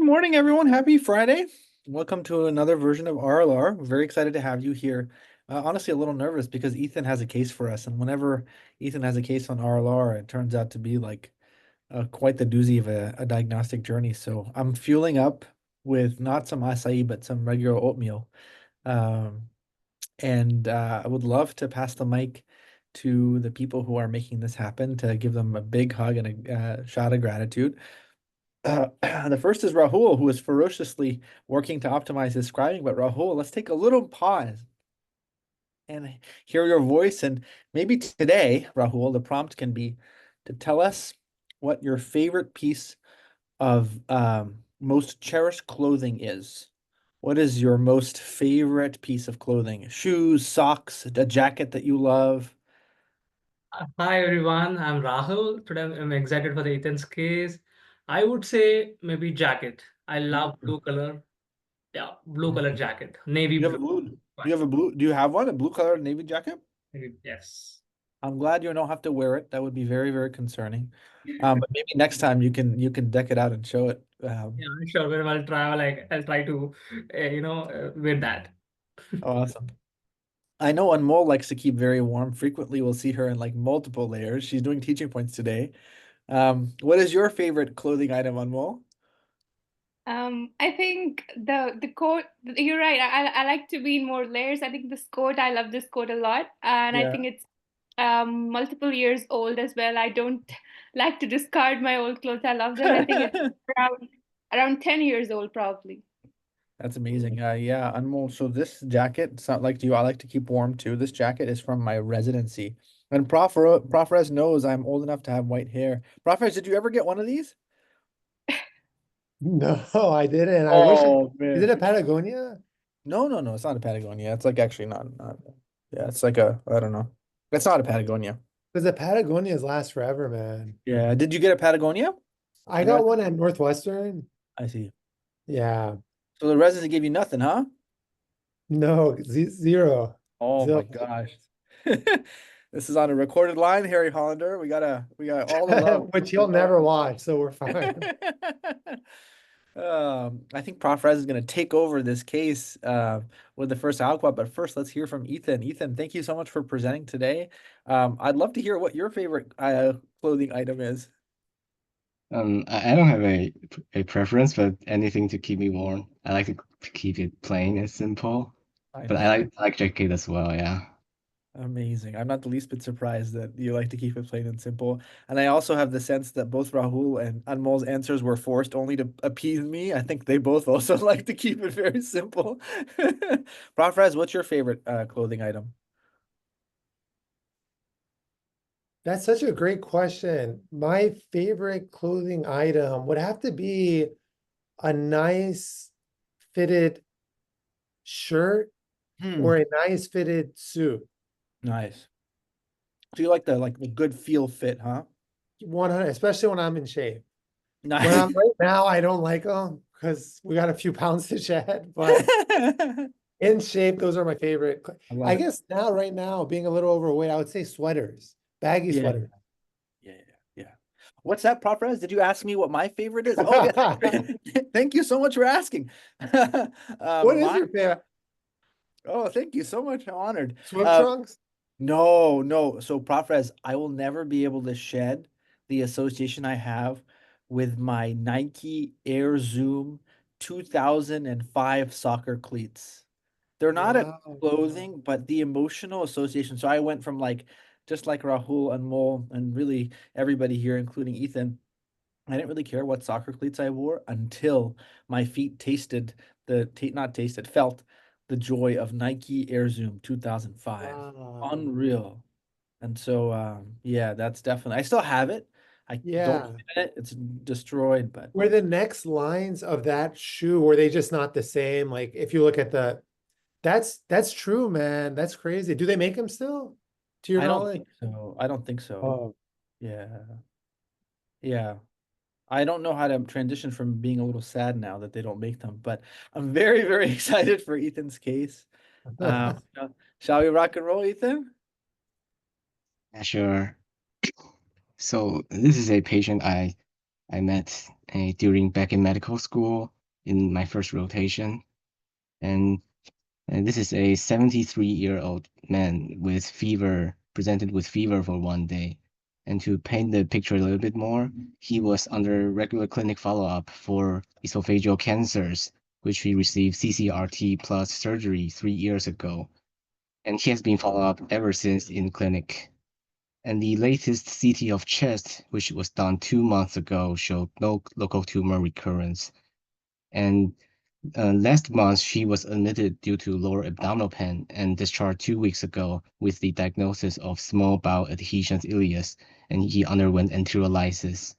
morning, everyone. Happy Friday. Welcome to another version of RLR. We're very excited to have you here. Honestly, a little nervous because Ethan has a case for us. And whenever Ethan has a case on RLR, it turns out to be like quite the doozy of a diagnostic journey. So I'm fueling up with not some acai, but some regular oatmeal. Um, and I would love to pass the mic to the people who are making this happen to give them a big hug and a shot of gratitude. The first is Rahul, who is ferociously working to optimize his scribing. But Rahul, let's take a little pause and hear your voice. And maybe today, Rahul, the prompt can be to tell us what your favorite piece of most cherished clothing is. What is your most favorite piece of clothing? Shoes, socks, a jacket that you love? Hi everyone, I'm Rahul. Today I'm excited for the Ethan's case. I would say maybe jacket. I love Mm. blue color. Yeah, blue color jacket. Navy You have a blue. blue? Do you Fine. have a blue? Do you have one? A blue colored navy jacket? Yes. I'm glad you don't have to wear it. That would be very, very concerning. But maybe next time you can deck it out and show it. Yeah, I'm sure when I'll travel, I'll try to, wear that. Awesome. I know Anmol likes to keep very warm. Frequently, we'll see her in like multiple layers. She's doing teaching points today. What is your favorite clothing item, Anmol? I think the coat. You're right. I like to be in more layers. I think this coat. I love this coat a lot, and I Yeah. think it's multiple years old as well. I don't like to discard my old clothes. I love them. I think it's around around 10 years old probably. That's amazing. Yeah, Anmol. So this jacket, it's not like you. I like to keep warm too. This jacket is from my residency. And Prof Rez knows I'm old enough to have white hair. Prof Rez, did you ever get one of these? No, I didn't. I wish it. Oh Is it man. a Patagonia? No, no, no. It's not a Patagonia. It's like actually not. Yeah, it's like a. I don't know. It's not a Patagonia. Because the Patagonias last forever, man. Yeah. Did you get a Patagonia? I In res got one at Northwestern. I see. Yeah. So the residency gave you nothing, huh? No, zero. Oh my Zero. gosh. This is on a recorded line, Harry Hollander. We got all the love. Which he'll never watch, so we're fine. I think Prof Rez is going to take over this case with the first aliquot, but first let's hear from Ethan. Ethan, thank you so much for presenting today. I'd love to hear what your favorite clothing item is. I don't have a preference, but anything to keep me warm. I like to keep it plain and simple, I but know. I like jacket as well. Yeah. Amazing. I'm not the least bit surprised that you like to keep it plain and simple. And I also have the sense that both Rahul and Anmol's answers were forced only to appease me. I think they both also like to keep it very simple. Prof Rez, what's your favorite clothing item? That's such a great question. My favorite clothing item would have to be a nice fitted shirt Hmm. or a nice fitted suit. Nice. So you like the good feel fit, huh? 100, especially when I'm in shape. When Nice. I'm right now, I don't like them because we got a few pounds to shed, but I in shape, those are my favorite. love I it. guess now, right now, being a little overweight, I would say sweaters, baggy Yeah. sweaters. Yeah, yeah. What's that, Prof Rez? Did you ask me what my favorite is? Oh, yeah. Thank you so much for asking. What is My your favorite? Oh, thank you so much. I'm honored. Swim trunks? No, no. So, Prof Rez, I will never be able to shed the association I have with my Nike Air Zoom 2005 soccer cleats. They're not a Wow. clothing, but the emotional association. So I went from like just like Rahul and Mol and really everybody here, including Ethan. I didn't really care what soccer cleats I wore until my feet tasted not tasted, felt the joy of Nike Air Zoom 2005. Wow. Unreal. And so yeah, that's definitely I still have it. I don't Yeah. live in it. It's destroyed, but Were the next lines of that shoe, were they just not the same? Like if you look at that's true, man. That's crazy. Do they make them still? To your I don't knowledge? think so. I don't think so. Oh. Yeah. Yeah. I don't know how to transition from being a little sad now that they don't make them, but I'm very, very excited for Ethan's case. Uh, shall we rock and roll, Ethan? Yeah, sure. So this is a patient I I met back in medical school in my first rotation. And this is a 73-year-old man with fever, presented with fever for one day. And to paint the picture a little bit more, he was under regular clinic follow-up for esophageal cancers, which he received CCRT plus surgery 3 years ago. And he has been followed up ever since in clinic. And the latest CT of chest, which was done 2 months ago, showed no local tumor recurrence. And last month, she was admitted due to lower abdominal pain and discharged 2 weeks ago with the diagnosis of small bowel adhesions ileus, and he underwent enterolysis.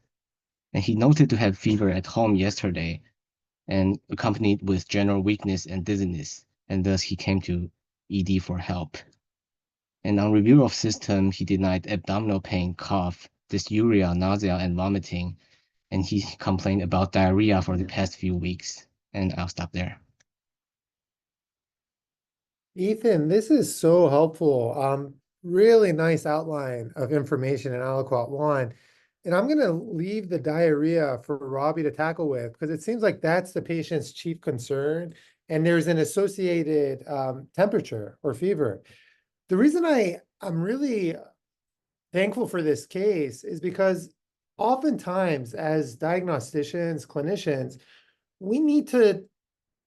And he noted to have fever at home yesterday, and accompanied with general weakness and dizziness, and thus he came to ED for help. And on review of system, he denied abdominal pain, cough, dysuria, nausea, and vomiting, and he complained about diarrhea for the past few weeks. And I'll stop there. Ethan, this is so helpful. Really nice outline of information in aliquot 1. And I'm going to leave the diarrhea for Robbie to tackle with, because it seems like that's the patient's chief concern. And there's an associated temperature or fever. The reason I'm really thankful for this case is because oftentimes as diagnosticians, clinicians, we need to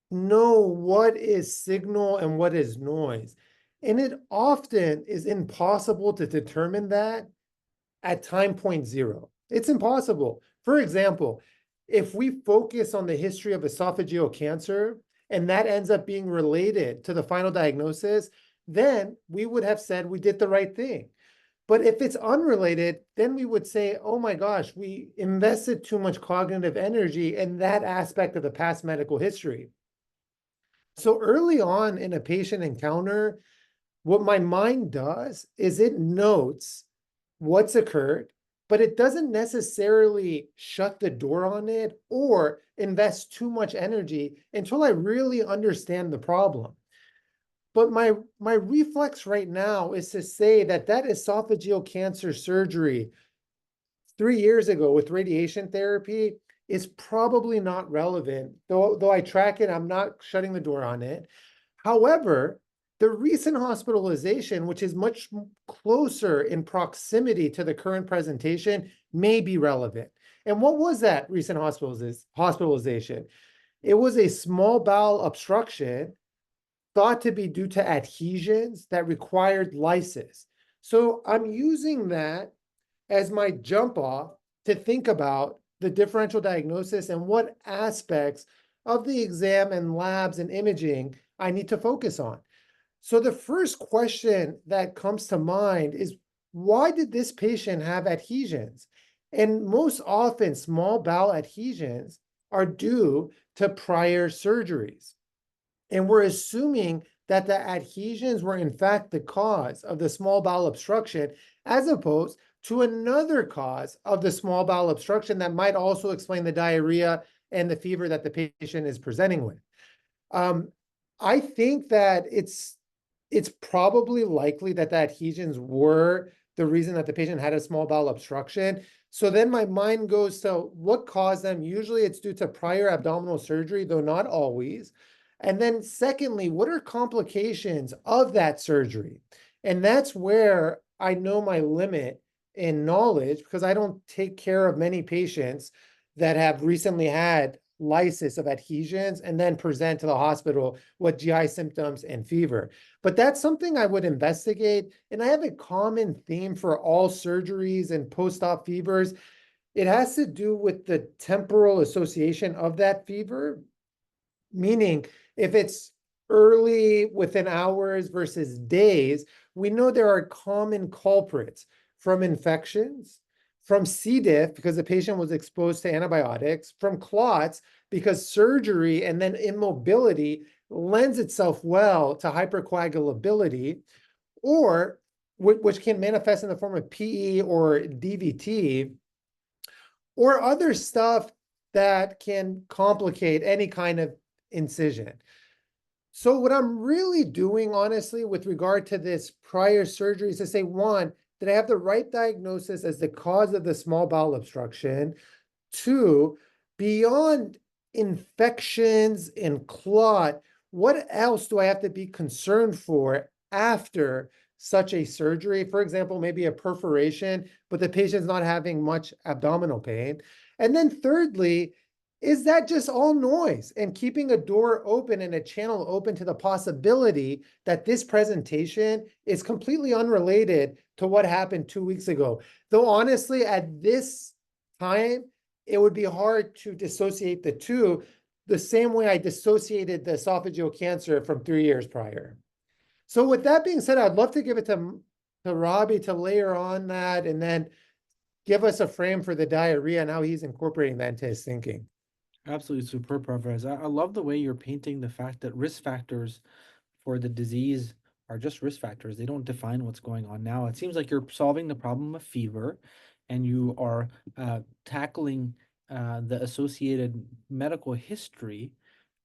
know what is signal and what is noise. And it often is impossible to determine that at time point 0. It's impossible. For example, if we focus on the history of esophageal cancer and that ends up being related to the final diagnosis, then we would have said we did the right thing. But if it's unrelated, then we would say, oh my gosh, we invested too much cognitive energy in that aspect of the past medical history. So early on in a patient encounter, what my mind does is it notes what's occurred, but it doesn't necessarily shut the door on it or invest too much energy until I really understand the problem. But my reflex right now is to say that esophageal cancer surgery 3 years ago with radiation therapy is probably not relevant. Though I track it, I'm not shutting the door on it. However, the recent hospitalization, which is much closer in proximity to the current presentation, may be relevant. And what was that recent hospitalization? It was a small bowel obstruction thought to be due to adhesions that required lysis. So I'm using that as my jump off to think about the differential diagnosis and what aspects of the exam and labs and imaging I need to focus on. So the first question that comes to mind is, why did this patient have adhesions? And most often, small bowel adhesions are due to prior surgeries. And we're assuming that the adhesions were in fact the cause of the small bowel obstruction, as opposed to another cause of the small bowel obstruction that might also explain the diarrhea and the fever that the patient is presenting with. I think that it's probably likely that the adhesions were the reason that the patient had a small bowel obstruction. So then my mind goes to what caused them. Usually it's due to prior abdominal surgery, though not always. And then secondly, what are complications of that surgery? And that's where I know my limit in knowledge, because I don't take care of many patients that have recently had lysis of adhesions and then present to the hospital with GI symptoms and fever. But that's something I would investigate. And I have a common theme for all surgeries and post-op fevers. It has to do with the temporal association of that fever, meaning if it's early within hours versus days, we know there are common culprits from infections, from C. diff because the patient was exposed to antibiotics, from clots because surgery and then immobility lends itself well to hypercoagulability, or which can manifest in the form of PE or DVT, or other stuff that can complicate any kind of incision. So what I'm really doing, honestly, with regard to this prior surgery is to say, one, did I have the right diagnosis as the cause of the small bowel obstruction? Two, beyond infections and clot, what else do I have to be concerned for after such a surgery? For example, maybe a perforation, but the patient's not having much abdominal pain. And then thirdly, is that just all noise and keeping a door open and a channel open to the possibility that this presentation is completely unrelated to what happened 2 weeks ago? Though honestly, at this time, it would be hard to dissociate the two the same way I dissociated the esophageal cancer from 3 years prior. So with that being said, I'd love to give it to Robbie to layer on that and then give us a frame for the diarrhea and how he's incorporating that into his thinking. Absolutely superb, Professor. I love the way you're painting the fact that risk factors for the disease are just risk factors. They don't define what's going on now. It seems like you're solving the problem of fever and you are tackling the associated medical history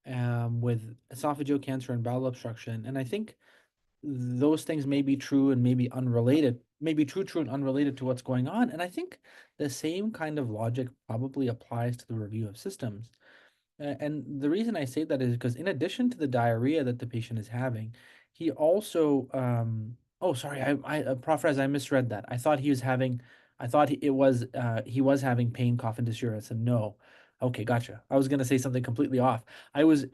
with esophageal cancer and bowel obstruction. And I think those things may be true and maybe unrelated, maybe true and unrelated to what's going on. And I think the same kind of logic probably applies to the review of systems. And the reason I say that is because in addition to the diarrhea that the patient is having, he also, oh, sorry, Prof. Rez, I misread that. I thought he was having, I thought he was having pain, cough, and dysuria. I said, no. Okay, gotcha. I was going to say something completely off. I was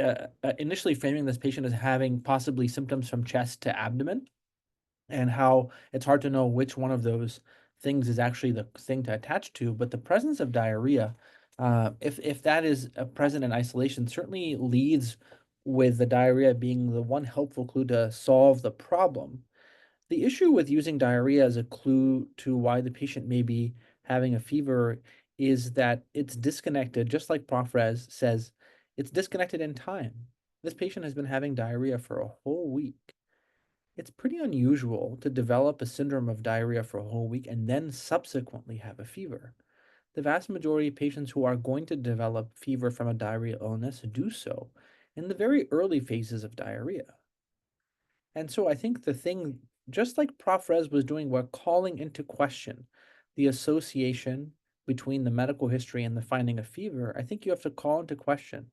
initially framing this patient as having possibly symptoms from chest to abdomen and how it's hard to know which one of those things is actually the thing to attach to. But the presence of diarrhea, if that is present in isolation, certainly leads with the diarrhea being the one helpful clue to solve the problem. The issue with using diarrhea as a clue to why the patient may be having a fever is that it's disconnected, just like Prof. Rez says, it's disconnected in time. This patient has been having diarrhea for a whole week. It's pretty unusual to develop a syndrome of diarrhea for a whole week and then subsequently have a fever. The vast majority of patients who are going to develop fever from a diarrhea illness do so in the very early phases of diarrhea. And so I think the thing, just like Prof. Rez was doing, we're calling into question the association between the medical history and the finding of fever. I think you have to call into question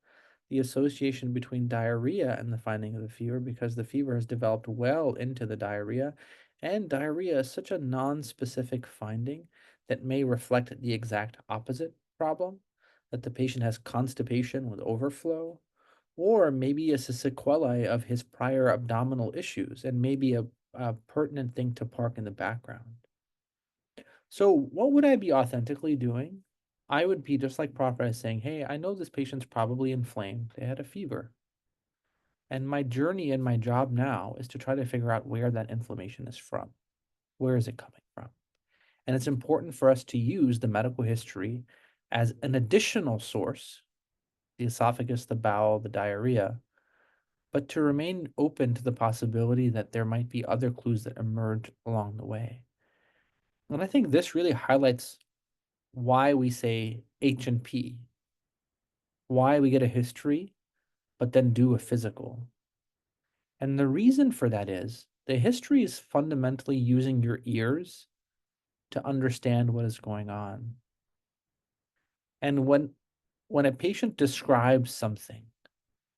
the association between diarrhea and the finding of the fever because the fever has developed well into the diarrhea. And diarrhea is such a non-specific finding that may reflect the exact opposite problem, that the patient has constipation with overflow, or maybe it's a sequelae of his prior abdominal issues and maybe a pertinent thing to park in the background. So what would I be authentically doing? I would be just like Prof. is saying, hey, I know this patient's probably inflamed. They had a fever. And my journey and my job now is to try to figure out where that inflammation is from. Where is it coming from? And it's important for us to use the medical history as an additional source, the esophagus, the bowel, the diarrhea, but to remain open to the possibility that there might be other clues that emerge along the way. And I think this really highlights why we say H and P, why we get a history, but then do a physical. And the reason for that is the history is fundamentally using your ears to understand what is going on. And when a patient describes something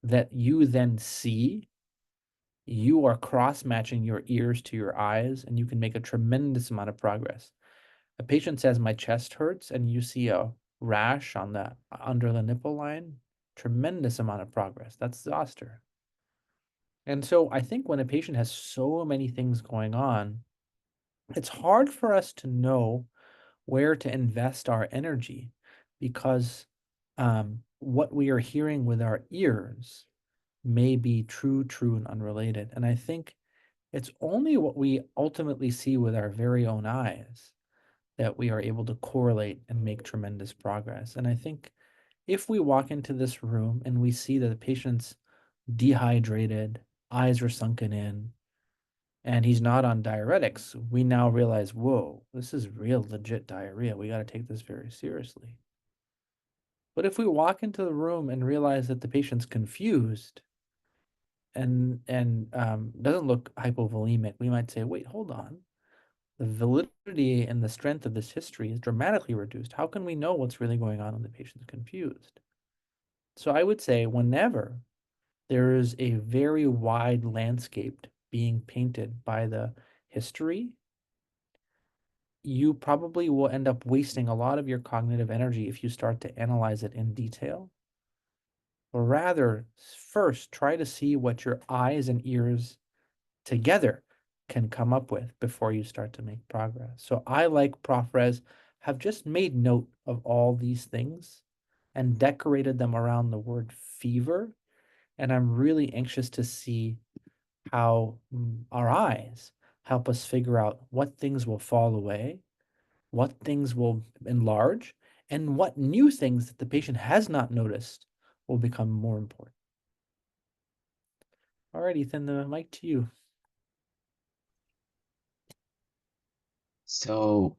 that you then see, you are cross-matching your ears to your eyes, and you can make a tremendous amount of progress. A patient says, my chest hurts, and you see a rash on the under the nipple line, tremendous amount of progress. That's zoster. And so I think when a patient has so many things going on, it's hard for us to know where to invest our energy because what we are hearing with our ears may be true, and unrelated. And I think it's only what we ultimately see with our very own eyes that we are able to correlate and make tremendous progress. And I think if we walk into this room and we see that the patient's dehydrated, eyes are sunken in, and he's not on diuretics, we now realize, whoa, this is real legit diarrhea. We got to take this very seriously. But if we walk into the room and realize that the patient's confused and doesn't look hypovolemic, we might say, wait, hold on. the validity and the strength of this history is dramatically reduced. How can we know what's really going on when the patient's confused? So I would say whenever there is a very wide landscape being painted by the history, you probably will end up wasting a lot of your cognitive energy if you start to analyze it in detail. Or rather, first try to see what your eyes and ears together can come up with before you start to make progress. So I, like Prof. Rez, have just made note of all these things and decorated them around the word fever. And I'm really anxious to see how our eyes help us figure out what things will fall away, what things will enlarge, and what new things that the patient has not noticed will become more important. All right, Ethan, the mic to you. So,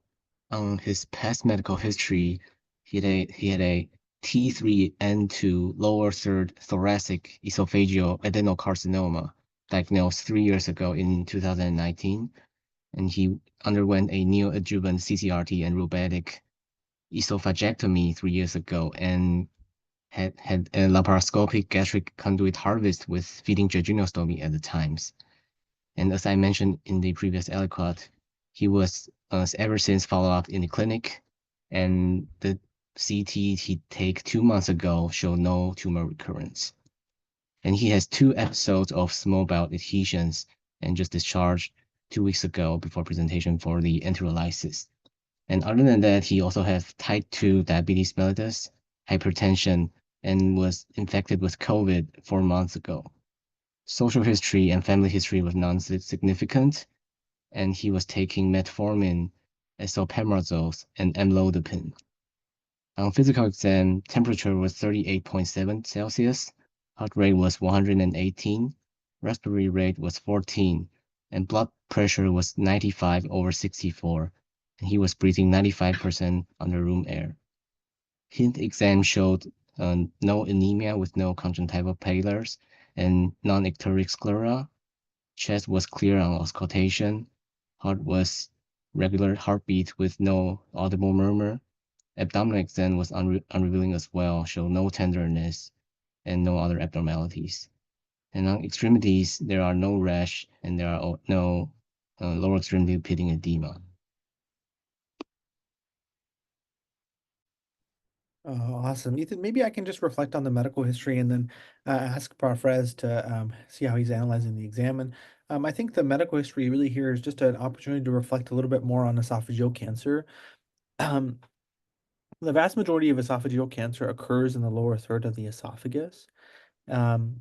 on his past medical history, he had a T3N2 lower third thoracic esophageal adenocarcinoma diagnosed 3 years ago in 2019, and he underwent a neoadjuvant CCRT and robotic esophagectomy 3 years ago, and had a laparoscopic gastric conduit harvest with feeding jejunostomy at the times. And as I mentioned in the previous aliquot, he was ever since followed up in the clinic, and the CT he take 2 months ago showed no tumor recurrence. And he has 2 episodes of small bowel adhesions and just discharged 2 weeks ago before presentation for the enterolysis. And other than that, he also has type 2 diabetes mellitus, hypertension, and was infected with COVID 4 months ago. Social history and family history was non-significant, and he was taking metformin, esomeprazole, and amlodipine. On physical exam, temperature was 38.7 Celsius, heart rate was 118, respiratory rate was 14, and blood pressure was 95/64, and he was breathing 95% under room air. Hint exam showed no anemia with no conjunctival pallors and non-icteric sclera. Chest was clear on auscultation. Heart was regular heartbeat with no audible murmur. Abdominal exam was unrevealing as well, showed no tenderness and no other abnormalities. And on extremities, there are no rash and there are no lower extremity pitting edema. Oh, awesome. Ethan, maybe I can just reflect on the medical history and then ask Prof. Rez to see how he's analyzing the exam. And I think the medical history really here is just an opportunity to reflect a little bit more on esophageal cancer. The vast majority of esophageal cancer occurs in the lower third of the esophagus. The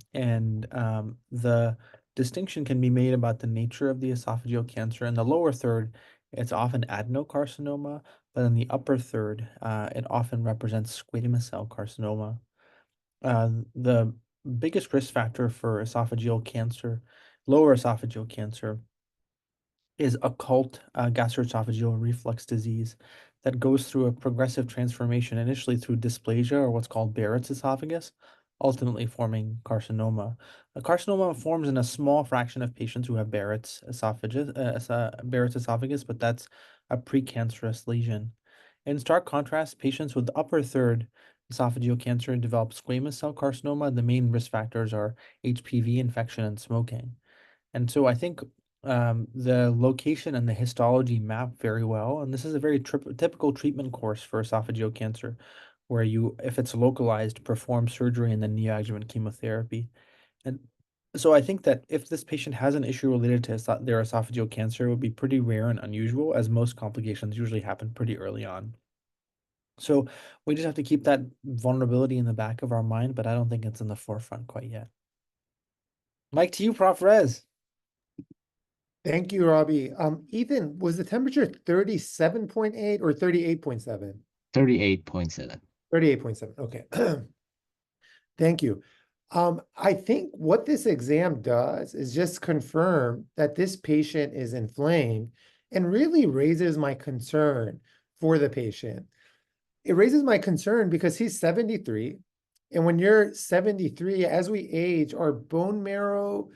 distinction can be made about the nature of the esophageal cancer. In the lower third, it's often adenocarcinoma, but in the upper third, it often represents squamous cell carcinoma. The biggest risk factor for esophageal cancer, lower esophageal cancer, is occult gastroesophageal reflux disease that goes through a progressive transformation, initially through dysplasia or what's called Barrett's esophagus, ultimately forming carcinoma. A carcinoma forms in a small fraction of patients who have Barrett's esophagus, but that's a precancerous lesion. In stark contrast, patients with upper third esophageal cancer develop squamous cell carcinoma. The main risk factors are HPV infection and smoking. And so I think the location and the histology map very well. And this is a very typical treatment course for esophageal cancer, where you, if it's localized, perform surgery and then neoadjuvant chemotherapy. And so I think that if this patient has an issue related to their esophageal cancer, it would be pretty rare and unusual, as most complications usually happen pretty early on. So we just have to keep that vulnerability in the back of our mind, but I don't think it's in the forefront quite yet. Mike, to you, Prof. Rez. Thank you, Robbie. Ethan, was the temperature 37.8 or 38.7? 38.7. 38.7. Okay. Thank you. I think what this exam does is just confirm that this patient is inflamed and really raises my concern for the patient. It raises my concern because he's 73. And when you're 73, as we age, our bone marrow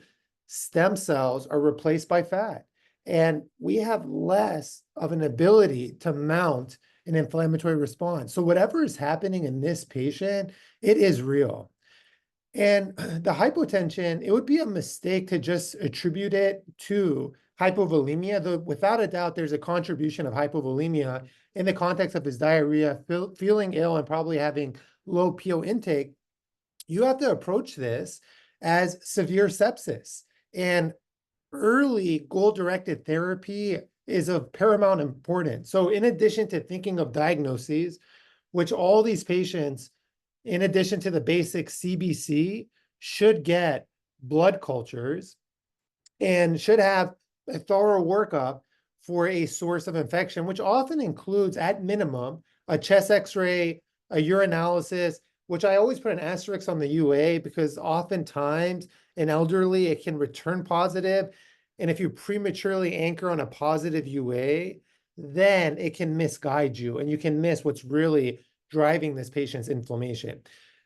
stem cells are replaced by fat. And we have less of an ability to mount an inflammatory response. So whatever is happening in this patient, it is real. And the hypotension, it would be a mistake to just attribute it to hypovolemia, though without a doubt, there's a contribution of hypovolemia in the context of his diarrhea, feeling ill, and probably having low PO intake. You have to approach this as severe sepsis. And early goal-directed therapy is of paramount importance. So in addition to thinking of diagnoses, which all these patients, in addition to the basic CBC, should get blood cultures and should have a thorough workup for a source of infection, which often includes, at minimum, a chest x-ray, a urinalysis, which I always put an asterisk on the UA because oftentimes in elderly, it can return positive. And if you prematurely anchor on a positive UA, then it can misguide you and you can miss what's really driving this patient's inflammation.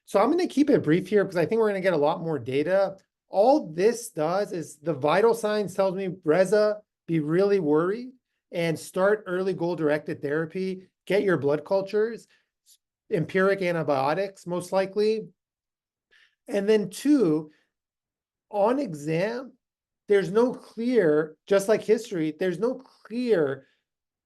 So I'm going to keep it brief here because I think we're going to get a lot more data. All this does is the vital signs tells me, Reza, be really worried and start early goal-directed therapy, get your blood cultures, empiric antibiotics, most likely. And then 2, on exam, there's no clear, just like history, there's no clear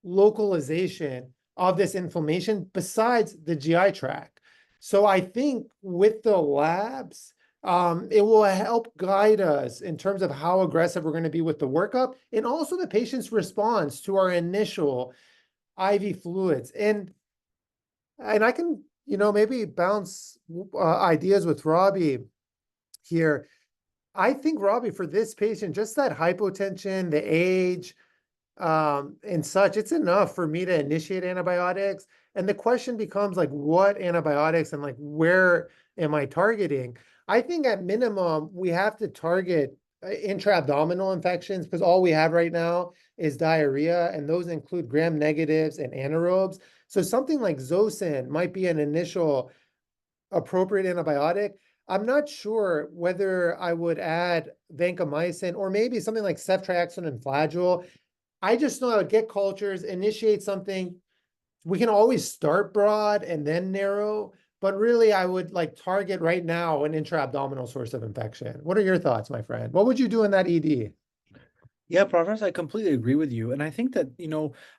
localization of this inflammation besides the GI tract. So I think with the labs, it will help guide us in terms of how aggressive we're going to be with the workup and also the patient's response to our initial IV fluids. And I can, maybe bounce ideas with Robbie here. I think, Robbie, for this patient, just that hypotension, the age, and such, it's enough for me to initiate antibiotics. And the question becomes like, what antibiotics and like, where am I targeting? I think at minimum, we have to target intra-abdominal infections because all we have right now is diarrhea, and those include gram negatives and anaerobes. So something like Zosyn might be an initial appropriate antibiotic. I'm not sure whether I would add vancomycin or maybe something like ceftriaxone and flagyl. I just know I would get cultures, initiate something. We can always start broad and then narrow, but really I would like target right now an intra-abdominal source of infection. What are your thoughts, my friend? What would you do in that ED? Yeah, Professor, I completely agree with you. And I think that,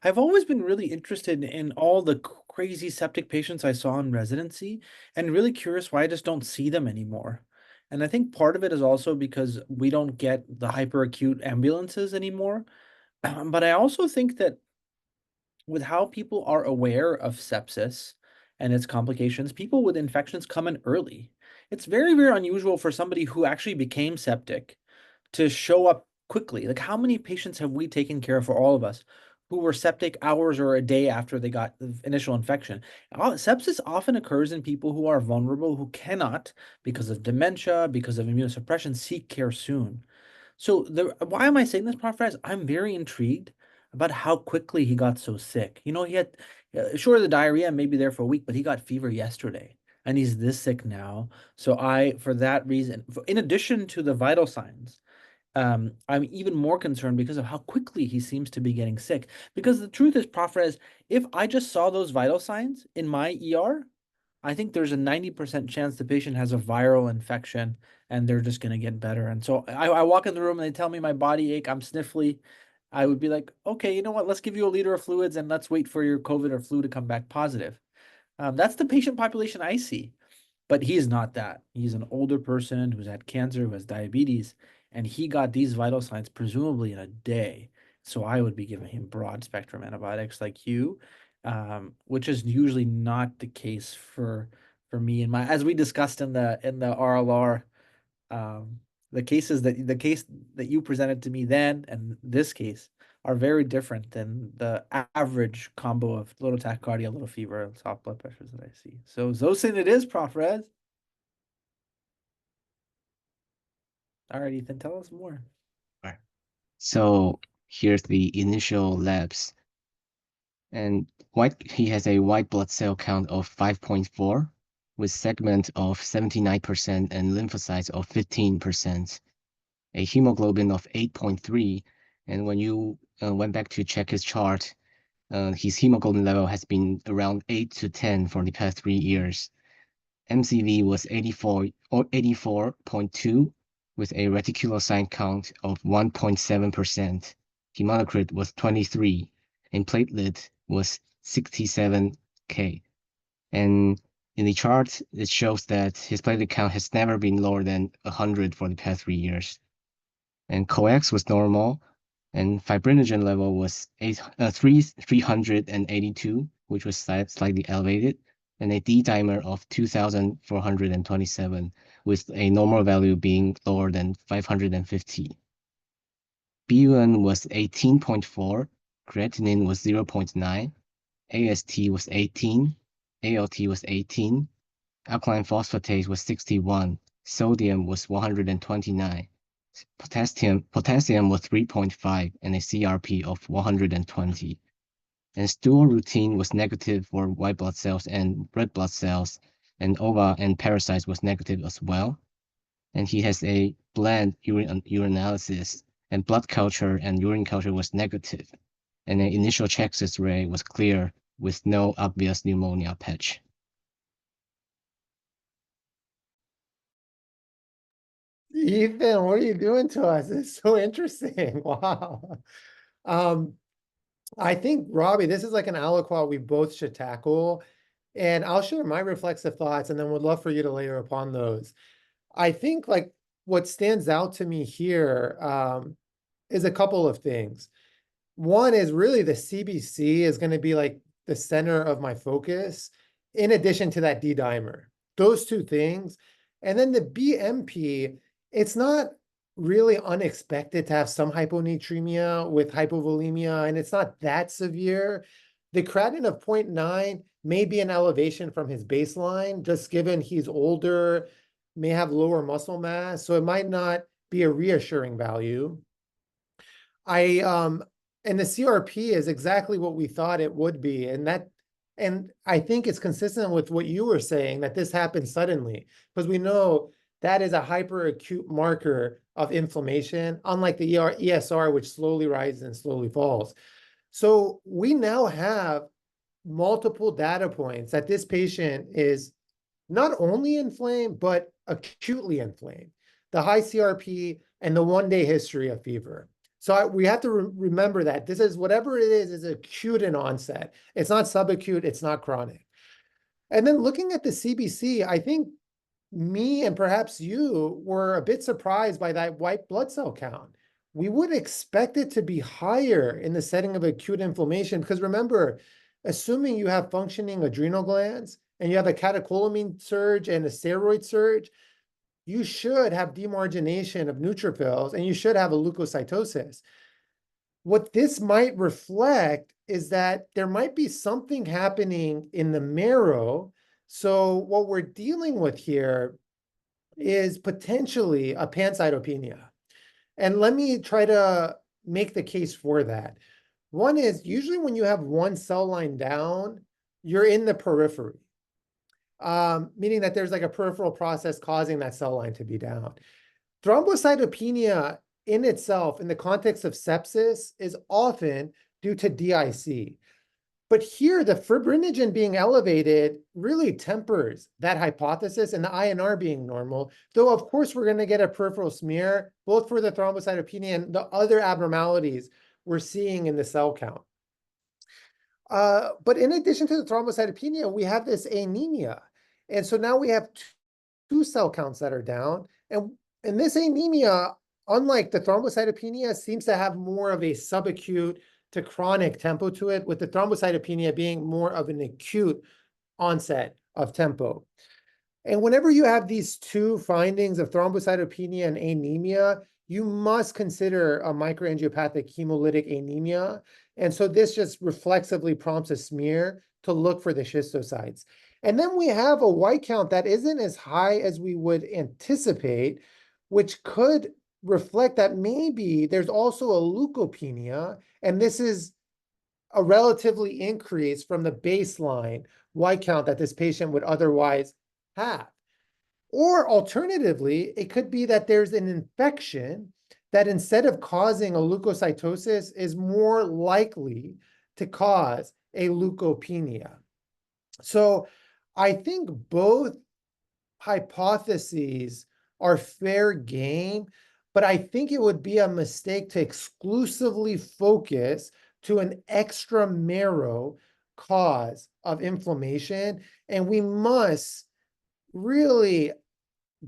I've always been really interested in all the crazy septic patients I saw in residency and really curious why I just don't see them anymore. And I think part of it is also because we don't get the hyperacute ambulances anymore. But I also think that with how people are aware of sepsis and its complications, people with infections come in early. It's very, very unusual for somebody who actually became septic to show up quickly. Like, how many patients have we taken care of for all of us who were septic hours or a day after they got the initial infection? Sepsis often occurs in people who are vulnerable, who cannot, because of dementia, because of immunosuppression, seek care soon. So why am I saying this, Prof. Rez? I'm very intrigued about how quickly he got so sick. He had, sure, the diarrhea may be there for a week, but he got fever yesterday and he's this sick now. So for that reason, in addition to the vital signs, I'm even more concerned because of how quickly he seems to be getting sick. Because the truth is, Prof. Rez, if I just saw those vital signs in my ER, I think there's a 90% chance the patient has a viral infection and they're just going to get better. And so I walk in the room and they tell me my body ache, I'm sniffly. I would be like, okay, you know what? Let's give you a liter of fluids and let's wait for your COVID or flu to come back positive. That's the patient population I see. But he's not that. He's an older person who's had cancer, who has diabetes, and he got these vital signs presumably in a day. So I would be giving him broad spectrum antibiotics like you, which is usually not the case for me and as we discussed in the RLR, the case that you presented to me then and this case are very different than the average combo of little tachycardia, little fever, and soft blood pressures that I see. So Zosyn it is, Prof. Rez. All right, Ethan, tell us more. Right. So here's the initial labs. And he has a white blood cell count of 5.4 with segment of 79% and lymphocytes of 15%, a hemoglobin of 8.3 And when you went back to check his chart, his hemoglobin level has been around 8 to 10 for the past 3 years. MCV was 84 or 84.2 with a reticulocyte count of 1.7%. Hematocrit was 23 and platelet was 67K. And in the chart, it shows that his platelet count has never been lower than 100 for the past 3 years. And coax was normal, and fibrinogen level was 382, which was slightly elevated, and a D-dimer of 2,427, with a normal value being lower than 550. BUN was 18.4, creatinine was 0.9, AST was 18, ALT was 18, alkaline phosphatase was 61, sodium was 129. Potassium was 3.5 and a CRP of 120. And stool routine was negative for white blood cells and red blood cells, and ova and parasites was negative as well. And he has a bland urinalysis, and blood culture and urine culture was negative. And the initial chest X-ray was clear with no obvious pneumonia patch. Ethan, what are you doing to us? It's so interesting. Wow. I think, Robbie, this is like an aliquot we both should tackle. And I'll share my reflexive thoughts and then would love for you to layer upon those. I think like what stands out to me here is a couple of things. One is really the CBC is going to be like the center of my focus, in addition to that D-dimer. Those two things. And then the BMP, it's not really unexpected to have some hyponatremia with hypovolemia, and it's not that severe. The creatinine of 0.9 may be an elevation from his baseline, just given he's older, may have lower muscle mass, so it might not be a reassuring value. And the CRP is exactly what we thought it would be, and I think it's consistent with what you were saying, that this happened suddenly, because we know that is a hyperacute marker of inflammation, unlike the ESR, which slowly rises and slowly falls. So we now have multiple data points that this patient is not only inflamed, but acutely inflamed. The high CRP and the one-day history of fever. So we have to remember that this is whatever it is acute in onset. It's not subacute, it's not chronic. And then looking at the CBC, I think me and perhaps you were a bit surprised by that white blood cell count. We would expect it to be higher in the setting of acute inflammation, because remember, assuming you have functioning adrenal glands and you have a catecholamine surge and a steroid surge, you should have demargination of neutrophils and you should have a leukocytosis. What this might reflect is that there might be something happening in the marrow. So what we're dealing with here is potentially a pancytopenia. And let me try to make the case for that. One is usually when you have one cell line down, you're in the periphery. Meaning that there's like a peripheral process causing that cell line to be down. Thrombocytopenia in itself, in the context of sepsis, is often due to DIC. But here, the fibrinogen being elevated really tempers that hypothesis, and the INR being normal, though of course we're going to get a peripheral smear, both for the thrombocytopenia and the other abnormalities we're seeing in the cell count. But in addition to the thrombocytopenia, we have this anemia. And so now we have two cell counts that are down. And this anemia, unlike the thrombocytopenia, seems to have more of a subacute to chronic tempo to it, with the thrombocytopenia being more of an acute onset of tempo. And whenever you have these two findings of thrombocytopenia and anemia, you must consider a microangiopathic hemolytic anemia. And so this just reflexively prompts a smear to look for the schistocytes. And then we have a white count that isn't as high as we would anticipate, which could reflect that maybe there's also a leukopenia, and this is a relatively increase from the baseline white count that this patient would otherwise have. Or alternatively, it could be that there's an infection that instead of causing a leukocytosis is more likely to cause a leukopenia. So I think both hypotheses are fair game, but I think it would be a mistake to exclusively focus to an extramarrow cause of inflammation. And we must really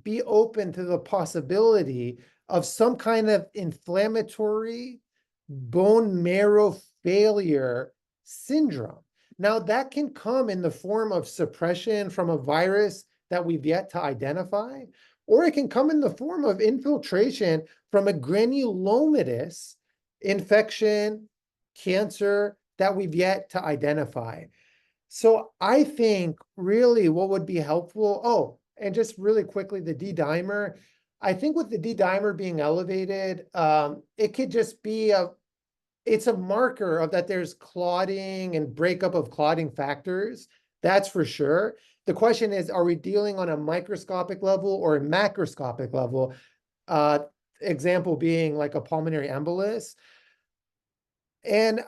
be open to the possibility of some kind of inflammatory bone marrow failure syndrome. Now, that can come in the form of suppression from a virus that we've yet to identify, or it can come in the form of infiltration from a granulomatous infection, cancer that we've yet to identify. So I think really what would be helpful, oh, and just really quickly, the D-dimer, I think with the D-dimer being elevated, it could just be it's a marker of that there's clotting and breakup of clotting factors. That's for sure. The question is, are we dealing on a microscopic level or a macroscopic level? Example being like a pulmonary embolus. And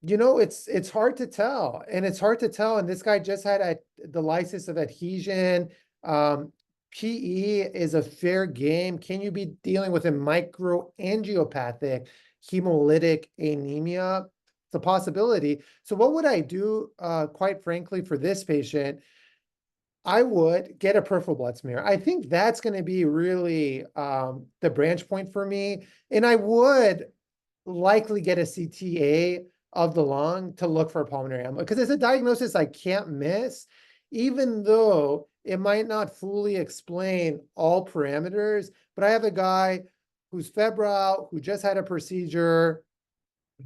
it's hard to tell, and it's hard to tell. And this guy just had the lysis of adhesion. PE is a fair game. Can you be dealing with a microangiopathic hemolytic anemia? It's a possibility. So what would I do, quite frankly, for this patient? I would get a peripheral blood smear. I think that's going to be really the branch point for me. And I would likely get a CTA of the lung to look for a pulmonary embolism, because it's a diagnosis I can't miss, even though it might not fully explain all parameters. But I have a guy who's febrile, who just had a procedure,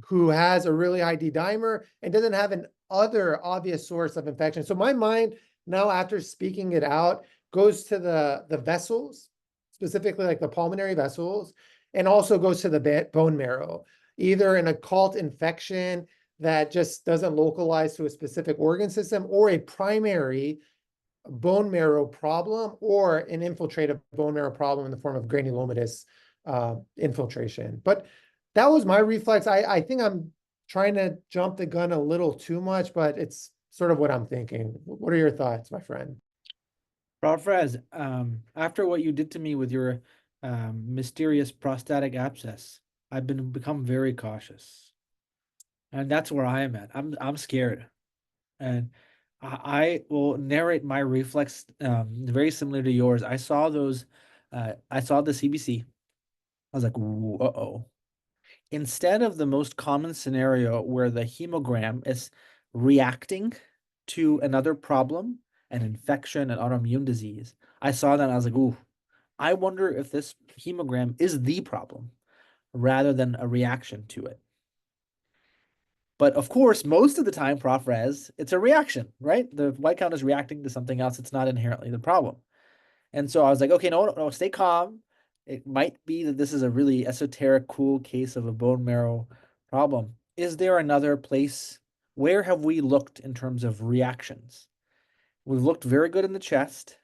who has a really high D-dimer and doesn't have an other obvious source of infection. So my mind now, after speaking it out, goes to the vessels, specifically like the pulmonary vessels, and also goes to the bone marrow, either an occult infection that just doesn't localize to a specific organ system, or a primary bone marrow problem, or an infiltrative bone marrow problem in the form of granulomatous infiltration. But that was my reflex. I think I'm trying to jump the gun a little too much, but it's sort of what I'm thinking. What are your thoughts, my friend? Prof. Rez, after what you did to me with your mysterious prostatic abscess, I've become very cautious, and that's where I am at. I'm scared, and I will narrate my reflex very similar to yours. I saw those. I saw the CBC. I was like, uh-oh. Instead of the most common scenario where the hemogram is reacting to another problem, an infection, an autoimmune disease, I saw that and I was like, ooh, I wonder if this hemogram is the problem rather than a reaction to it. But of course, most of the time, Prof. Rez, it's a reaction, right? The white count is reacting to something else. It's not inherently the problem. And so I was like, okay, no, stay calm. It might be that this is a really esoteric, cool case of a bone marrow problem. Is there another place? Where have we looked in terms of reactions? We've looked very good in the chest,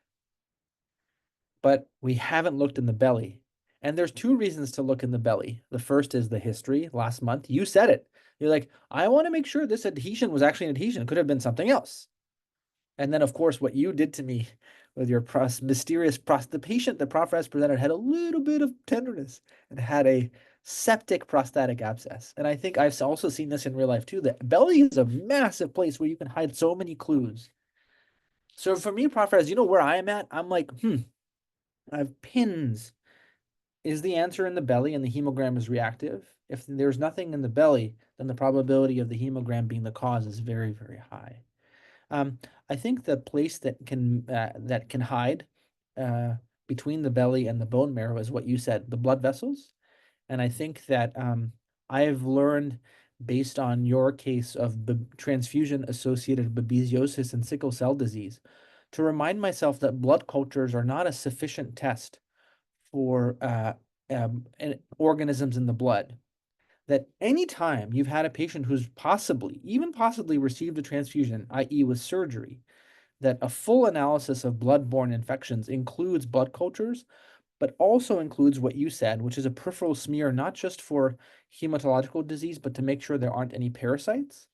but we haven't looked in the belly. And there's two reasons to look in the belly. The first is the history. Last month, you said it. You're like, I want to make sure this adhesion was actually an adhesion. It could have been something else. And then, of course, what you did to me with your mysterious the patient that Prof. Rez presented had a little bit of tenderness and had a septic prostatic abscess. And I think I've also seen this in real life too. The belly is a massive place where you can hide so many clues. So for me, Prof. Rez, you know where I am at? I'm like, I have pins. Is the answer in the belly and the hemogram is reactive? If there's nothing in the belly, then the probability of the hemogram being the cause is very, very high. I think the place that can hide between the belly and the bone marrow is what you said, the blood vessels. And I think that I've learned, based on your case of transfusion-associated babesiosis and sickle cell disease, to remind myself that blood cultures are not a sufficient test for organisms in the blood. That anytime you've had a patient who's even possibly received a transfusion, i.e. with surgery, that a full analysis of blood-borne infections includes blood cultures, but also includes what you said, which is a peripheral smear, not just for hematological disease, but to make sure there aren't any parasites.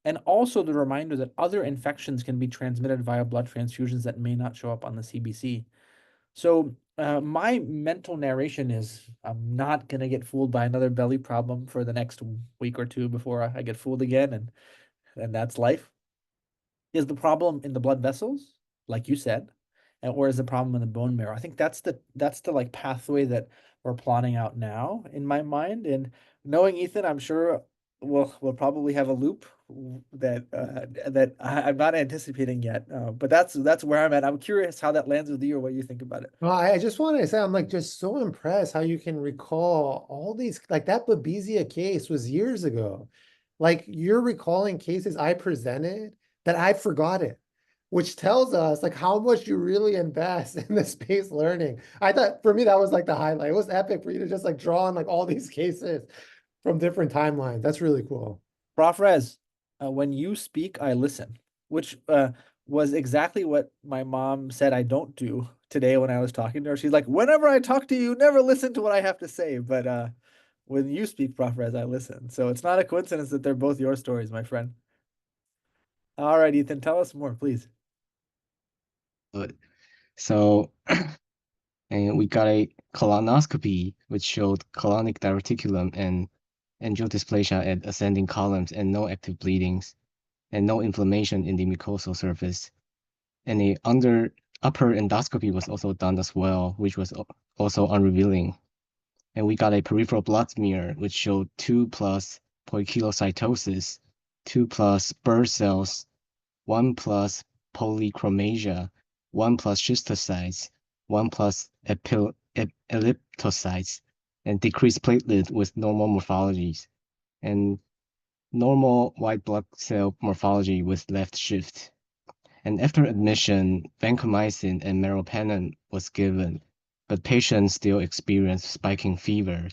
And also the reminder that other infections can be transmitted via blood transfusions that may not show up on the CBC. So my mental narration is I'm not going to get fooled by another belly problem for the next week or two before I get fooled again, and that's life. Is the problem in the blood vessels, like you said, or is the problem in the bone marrow? I think that's the like pathway that we're plotting out now in my mind. And knowing Ethan, I'm sure we'll probably have a loop that I'm not anticipating yet. But that's where I'm at. I'm curious how that lands with you or what you think about it. Well, I just wanted to say, I'm like just so impressed how you can recall all these, like that Babesia case was years ago. Like you're recalling cases I presented that I forgot it, which tells us like how much you really invest in the space learning. I thought for me, that was like the highlight. It was epic for you to just like draw on like all these cases from different timelines. That's really cool. Prof. Rez, when you speak, I listen, which was exactly what my mom said I don't do today when I was talking to her. She's like, whenever I talk to you, never listen to what I have to say. But when you speak, Prof. Rez, I listen. So it's not a coincidence that they're both your stories, my friend. All right, Ethan, tell us more, please. Good. So, and we got a colonoscopy, which showed colonic diverticulum and angiodysplasia at ascending columns and no active bleedings and no inflammation in the mucosal surface. And a upper endoscopy was also done as well, which was also unrevealing. And we got a peripheral blood smear, which showed 2+ poikilocytosis, 2+ Burr cells, 1+ polychromasia, 1+ schistocytes, 1+ elliptocytes, and decreased platelet with normal morphologies, and normal white blood cell morphology with left shift. And after admission, vancomycin and meropenem was given, but patients still experienced spiking fever,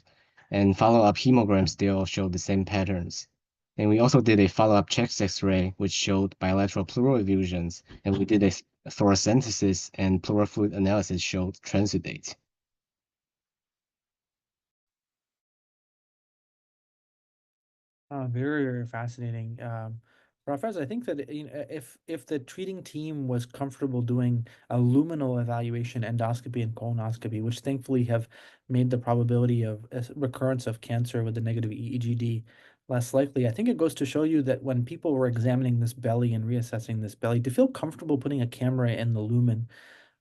and follow-up hemograms still showed the same patterns. And we also did a follow-up chest X-ray, which showed bilateral pleural effusions, and we did a thoracentesis and pleural fluid analysis showed transudate. Very, very fascinating. Professor, I think that if the treating team was comfortable doing a luminal evaluation, endoscopy and colonoscopy, which thankfully have made the probability of recurrence of cancer with the negative EEGD less likely, I think it goes to show you that when people were examining this belly and reassessing this belly, to feel comfortable putting a camera in the lumen,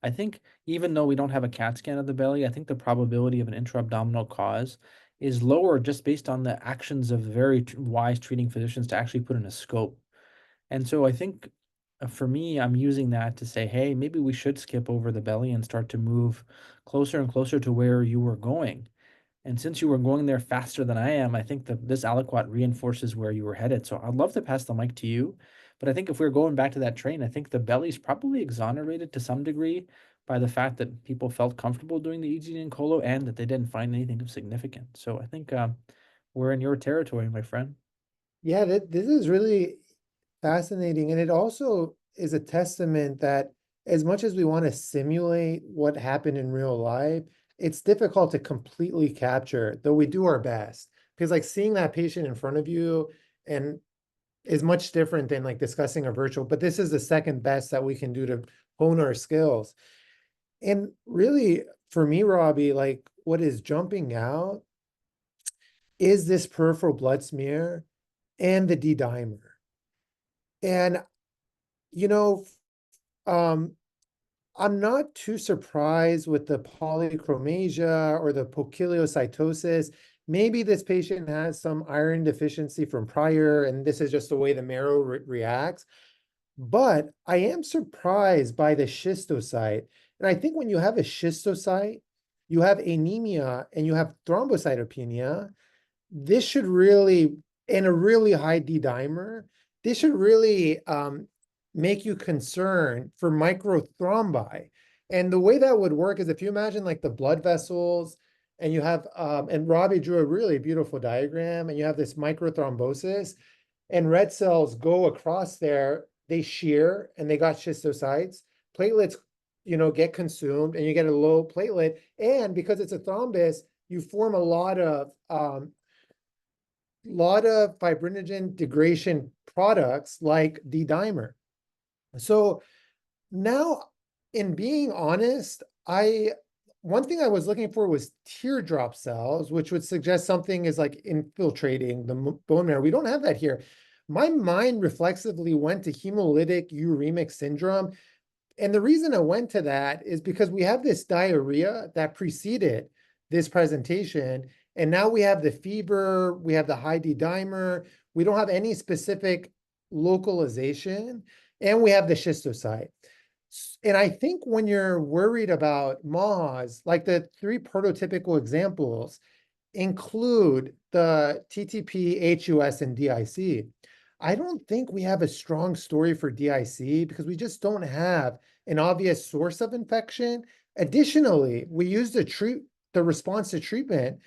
I think even though we don't have a CAT scan of the belly, I think the probability of an intra-abdominal cause is lower just based on the actions of very wise treating physicians to actually put in a scope. And so I think for me, I'm using that to say, hey, maybe we should skip over the belly and start to move closer and closer to where you were going. And since you were going there faster than I am, I think that this aliquot reinforces where you were headed. So I'd love to pass the mic to you. But I think if we're going back to that train, I think the belly's probably exonerated to some degree by the fact that people felt comfortable doing the EGD and colo and that they didn't find anything of significance. So I think we're in your territory, my friend. Yeah, this is really fascinating. And it also is a testament that as much as we want to simulate what happened in real life, it's difficult to completely capture, though we do our best. Because like seeing that patient in front of you and is much different than like discussing a virtual, but this is the second best that we can do to hone our skills. And really, for me, Robbie, like what is jumping out is this peripheral blood smear and the D-dimer. And, you know, I'm not too surprised with the polychromasia or the poikilocytosis. Maybe this patient has some iron deficiency from prior, and this is just the way the marrow reacts. But I am surprised by the schistocyte. And I think when you have a schistocyte, you have anemia and you have thrombocytopenia. This should really, in a really high D-dimer, this should really make you concerned for microthrombi. And the way that would work is if you imagine like the blood vessels and you have, and Robbie drew a really beautiful diagram, and you have this microthrombosis and red cells go across there, they shear and they got schistocytes. Platelets get consumed and you get a low platelet. And because it's a thrombus, you form a lot of fibrinogen degradation products like D-dimer. So now, in being honest, one thing I was looking for was teardrop cells, which would suggest something is like infiltrating the bone marrow. We don't have that here. My mind reflexively went to hemolytic uremic syndrome. And the reason I went to that is because we have this diarrhea that preceded this presentation. And now we have the fever, we have the high D-dimer, we don't have any specific localization, and we have the schistocyte. And I think when you're worried about MAHAs, like the 3 prototypical examples include the TTP, HUS, and DIC. I don't think we have a strong story for DIC because we just don't have an obvious source of infection. Additionally, we use the response to treatment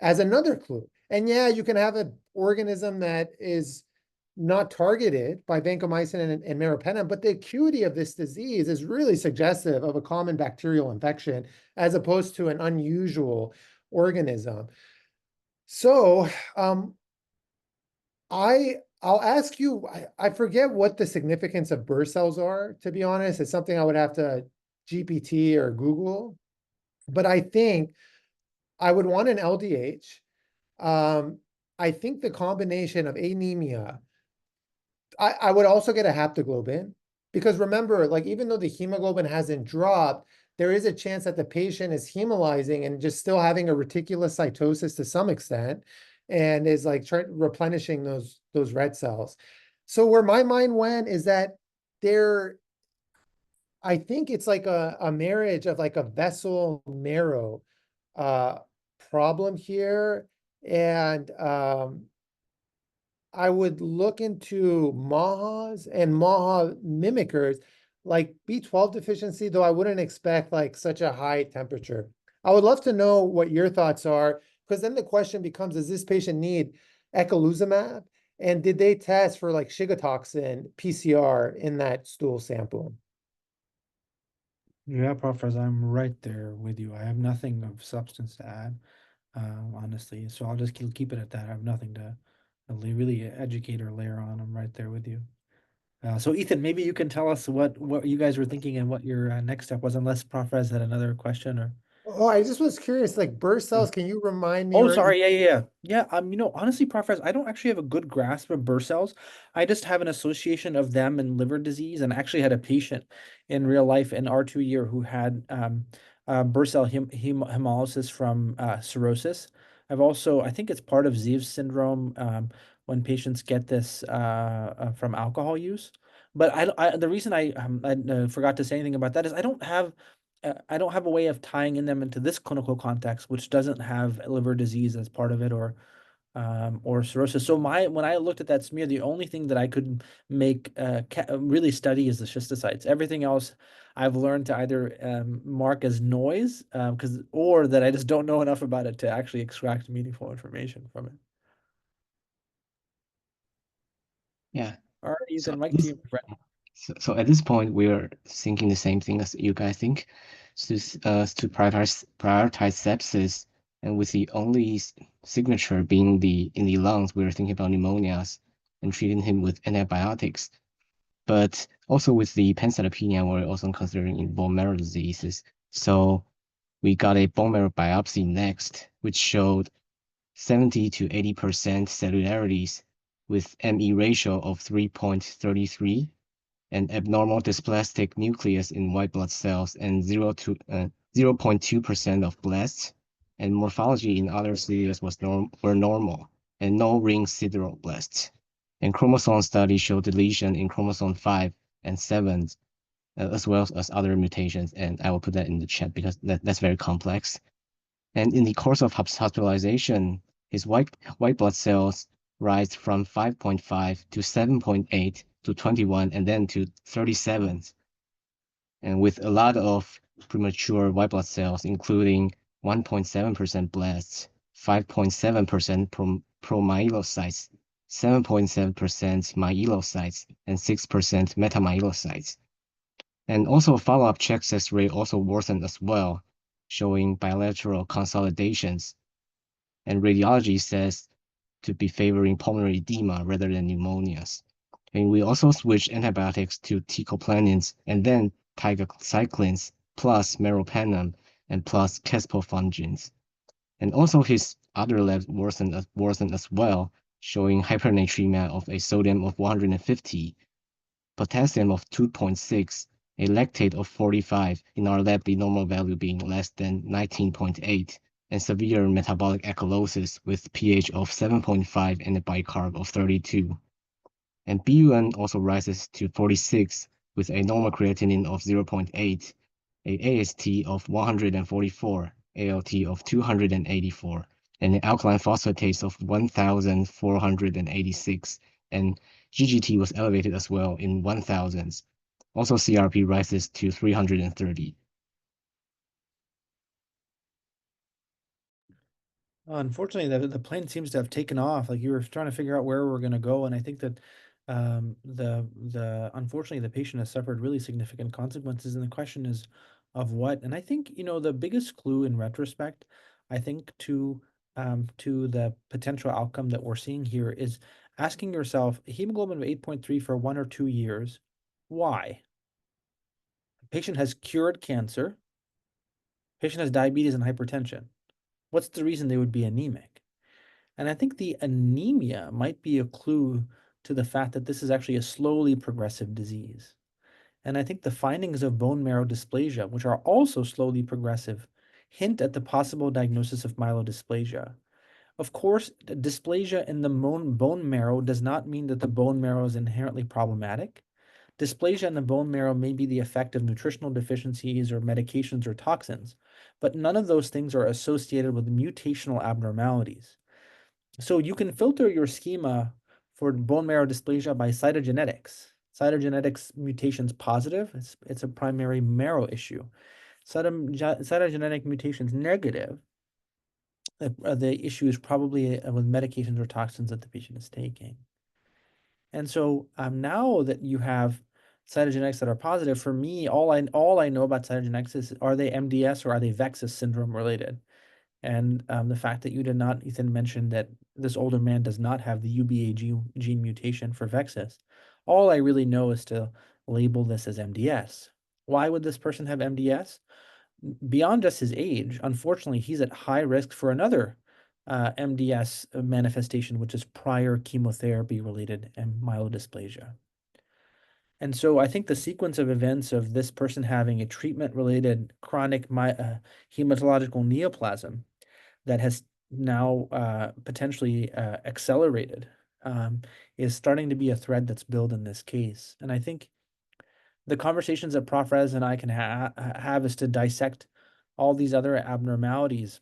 as another clue. And yeah, you can have an organism that is not targeted by vancomycin and meropenem, but the acuity of this disease is really suggestive of a common bacterial infection as opposed to an unusual organism. So I'll ask you, I forget what the significance of burst cells are, to be honest. It's something I would have to GPT or Google, but I think I would want an LDH. I think the combination of anemia, I would also get a haptoglobin, because remember, like, even though the hemoglobin hasn't dropped, there is a chance that the patient is hemolyzing and just still having a reticulocytosis to some extent, and is like replenishing those red cells. So where my mind went is that I think it's like a marriage of like a vessel marrow problem here. And I would look into MAHAs and MAHA mimickers, like B12 deficiency, though I wouldn't expect like such a high temperature. I would love to know what your thoughts are, because then the question becomes, does this patient need eculizumab? And did they test for like Shiga PCR in that stool sample? Yeah, Professor, I'm right there with you. I have nothing of substance to add, honestly. So I'll just keep it at that. I have nothing to really educate or layer on. I'm right there with you. So Ethan, maybe you can tell us what you guys were thinking and what your next step was, unless Professor had another question or. Oh, I just was curious, like burst cells, can you remind me? Oh, sorry. Yeah. Honestly, Professor, I don't actually have a good grasp of burst cells. I just have an association of them and liver disease, and I actually had a patient in real life in R2 year who had burst cell hemolysis from cirrhosis. I think it's part of Zeev syndrome when patients get this from alcohol use. But the reason I forgot to say anything about that is I don't have a way of tying in them into this clinical context, which doesn't have liver disease as part of it or cirrhosis. So when I looked at that smear, the only thing that I could make really study is the schistocytes. Everything else I've learned to either mark as noise or that I just don't know enough about it to actually extract meaningful information from it. Yeah. All right, So Ethan, Mike to you, my friend. So at this point, we're thinking the same thing as you guys think, to prioritize sepsis, and with the only signature being in the lungs, we're thinking about pneumonias and treating him with antibiotics. But also with the pancytopenia, we're also considering bone marrow diseases. So we got a bone marrow biopsy next, which showed 70 to 80% cellularities with ME ratio of 3.33. An abnormal dysplastic nucleus in white blood cells and 0.2% of blasts, and morphology in other cilia were normal, and no ring sideroblasts. And chromosome studies show deletion in chromosome 5 and 7, as well as other mutations, and I will put that in the chat because that's very complex. And in the course of hospitalization, his white blood cells rise from 5.5 to 7.8 to 21 and then to 37. And with a lot of premature white blood cells, including 1.7% blasts, 5.7% promyelocytes, 7.7% myelocytes, and 6% metamyelocytes. And also follow-up chest X-ray also worsened as well, showing bilateral consolidations. And radiology says to be favoring pulmonary edema rather than pneumonias. And we also switched antibiotics to teicoplanin and then tigecyclines plus meropenem and plus caspofungins. And also his other labs worsened as well, showing hypernatremia of a sodium of 150, potassium of 2.6, a lactate of 45, in our lab the normal value being less than 19.8, and severe metabolic alkalosis with pH of 7.5 and a bicarb of 32. And BUN also rises to 46 with a normal creatinine of 0.8, a AST of 144, ALT of 284, and an alkaline phosphatase of 1,486, and GGT was elevated as well in 1,000s. Also, CRP rises to 330. Unfortunately, the plane seems to have taken off. Like you were trying to figure out where we're going to go, and I think that the unfortunately the patient has suffered really significant consequences, and the question is of what. And I think the biggest clue in retrospect, I think to the potential outcome that we're seeing here is asking yourself hemoglobin of 8.3 for 1 or 2 years. Why? The patient has cured cancer. Patient has diabetes and hypertension. What's the reason they would be anemic? And I think the anemia might be a clue to the fact that this is actually a slowly progressive disease. And I think the findings of bone marrow dysplasia, which are also slowly progressive, hint at the possible diagnosis of myelodysplasia. Of course, dysplasia in the bone marrow does not mean that the bone marrow is inherently problematic. Dysplasia in the bone marrow may be the effect of nutritional deficiencies or medications or toxins, but none of those things are associated with mutational abnormalities. So you can filter your schema for bone marrow dysplasia by cytogenetics. Cytogenetics mutations positive, it's a primary marrow issue. Cytogenetic mutations negative, the issue is probably with medications or toxins that the patient is taking. And so now that you have cytogenetics that are positive, for me, all I know about cytogenetics is, are they MDS or are they VEXAS syndrome related? And the fact that you did not, Ethan, mention that this older man does not have the UBA gene mutation for VEXAS. All I really know is to label this as MDS. Why would this person have MDS? Beyond just his age, unfortunately, he's at high risk for another MDS manifestation, which is prior chemotherapy-related myelodysplasia. And so I think the sequence of events of this person having a treatment-related chronic hematological neoplasm that has now potentially accelerated is starting to be a thread that's built in this case. And I think the conversations that Prof. Rez and I can have is to dissect all these other abnormalities.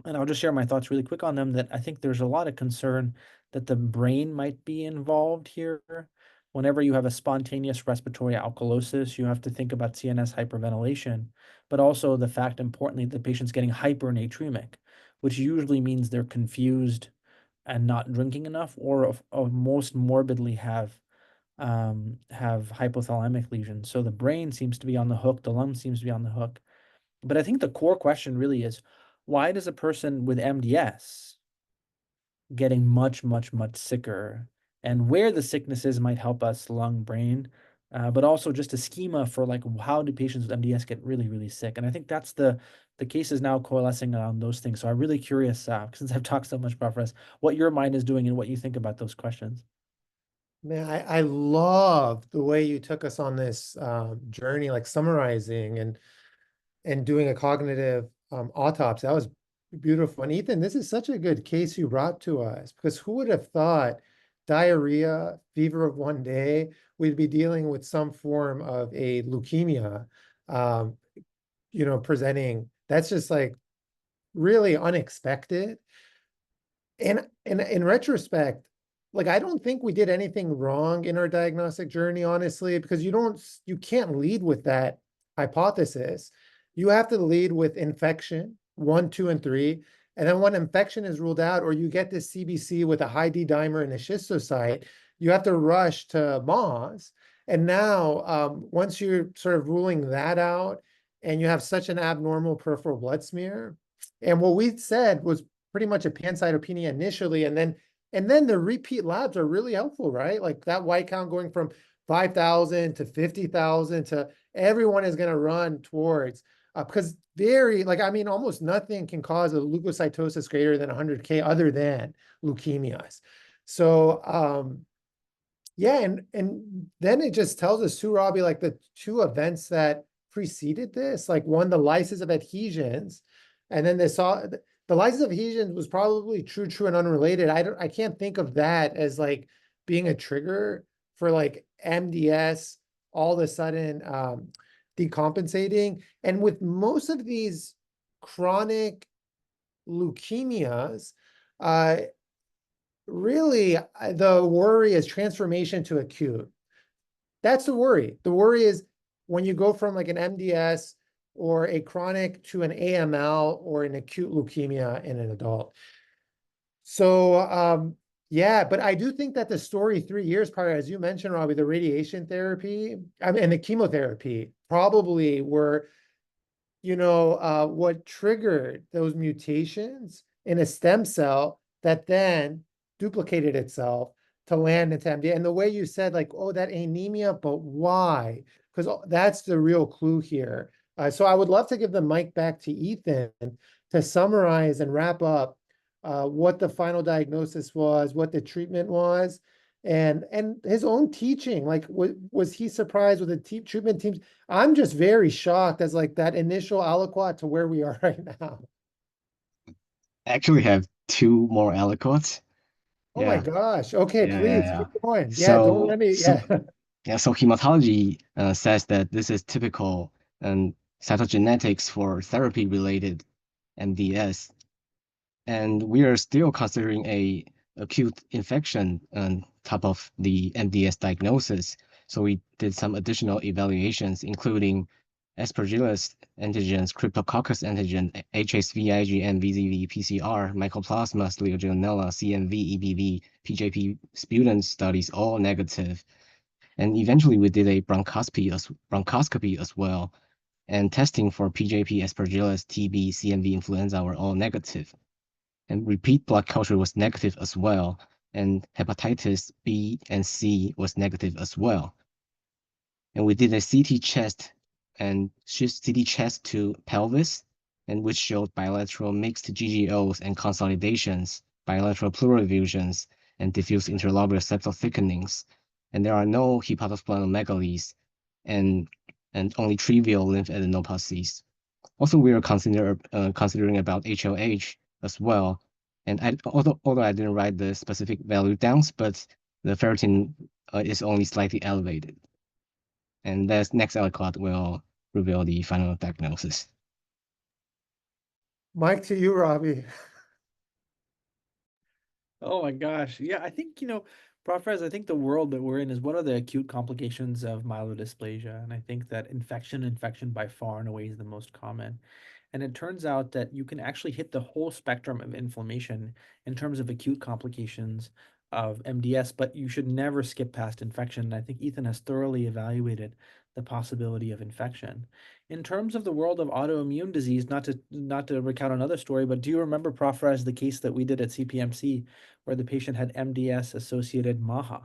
And I'll just share my thoughts really quick on them, that I think there's a lot of concern that the brain might be involved here. Whenever you have a spontaneous respiratory alkalosis, you have to think about CNS hyperventilation, but also the fact, importantly, the patient's getting hypernatremic, which usually means they're confused and not drinking enough, or most morbidly have hypothalamic lesions. So the brain seems to be on the hook, the lung seems to be on the hook. But I think the core question really is, why does a person with MDS getting much, much, much sicker? And where the sickness is might help us, lung, brain, but also just a schema for like, how do patients with MDS get really, really sick? And I think that's the case is now coalescing around those things. So I'm really curious, since I've talked so much about this, what your mind is doing and what you think about those questions. Man, I love the way you took us on this journey, like summarizing and doing a cognitive autopsy. That was beautiful. And Ethan, this is such a good case you brought to us, because who would have thought diarrhea, fever of one day, we'd be dealing with some form of a leukemia, presenting. That's just like really unexpected. And in retrospect, like, I don't think we did anything wrong in our diagnostic journey, honestly, because you can't lead with that hypothesis. You have to lead with infection, 1, 2, and 3. And then when infection is ruled out, or you get this CBC with a high D dimer and a schistocyte, you have to rush to MAS. And now, once you're sort of ruling that out and you have such an abnormal peripheral blood smear, and what we said was pretty much a pancytopenia initially, and then the repeat labs are really helpful, right? Like that white count going from 5,000 to 50,000 to everyone is going to run towards, because I mean, almost nothing can cause a leukocytosis greater than 100K other than leukemias. So, yeah, and then it just tells us too, Robbie, like the two events that preceded this, like one, the lysis of adhesions, and then the lysis of adhesions was probably true and unrelated. I can't think of that as like being a trigger for like MDS all of a sudden decompensating. And with most of these chronic leukemias, really, the worry is transformation to acute. That's the worry. The worry is when you go from like an MDS or a chronic to an AML or an acute leukemia in an adult. So, yeah, but I do think that the story 3 years prior, as you mentioned, Robbie, the radiation therapy, and the chemotherapy probably were, what triggered those mutations in a stem cell that then duplicated itself to land into MD. And the way you said, like, oh, that anemia, but why? Because that's the real clue here. So I would love to give the mic back to Ethan to summarize and wrap up what the final diagnosis was, what the treatment was, and his own teaching. Like, was he surprised with the treatment teams? I'm just very shocked as like that initial aliquot to where we are right now. I actually have two more aliquots. Oh my gosh. Okay, please keep going. Yeah, don't let me. So hematology says that this is typical cytogenetics for therapy-related MDS, and we are still considering a acute infection on top of the MDS diagnosis. So we did some additional evaluations, including Aspergillus antigens, Cryptococcus antigen, HSV, IgM, VZV, PCR, Mycoplasma, Legionella, CMV, EBV, PJP sputum studies, all negative. And eventually we did a bronchoscopy as well, and testing for PJP, Aspergillus, TB, CMV, influenza were all negative. And repeat blood culture was negative as well, and hepatitis B and C was negative as well. And we did a CT chest to pelvis, and which showed bilateral mixed GGOs and consolidations, bilateral pleural effusions, and diffuse interlobular septal thickenings. And there are no hepatosplenomegalis and only trivial lymphadenopathies. Also, we are considering about HLH as well. And although I didn't write the specific value downs, but the ferritin is only slightly elevated. And the next aliquot will reveal the final diagnosis. Mike, to you, Robbie. Oh my gosh. Yeah, I think, Prof. Rez, I think the world that we're in is what are the acute complications of myelodysplasia? And I think that infection by far and away is the most common. And it turns out that you can actually hit the whole spectrum of inflammation in terms of acute complications of MDS, but you should never skip past infection. And I think Ethan has thoroughly evaluated the possibility of infection. In terms of the world of autoimmune disease, not to recount another story, but do you remember, Prof. Rez, the case that we did at CPMC where the patient had MDS-associated MAHA?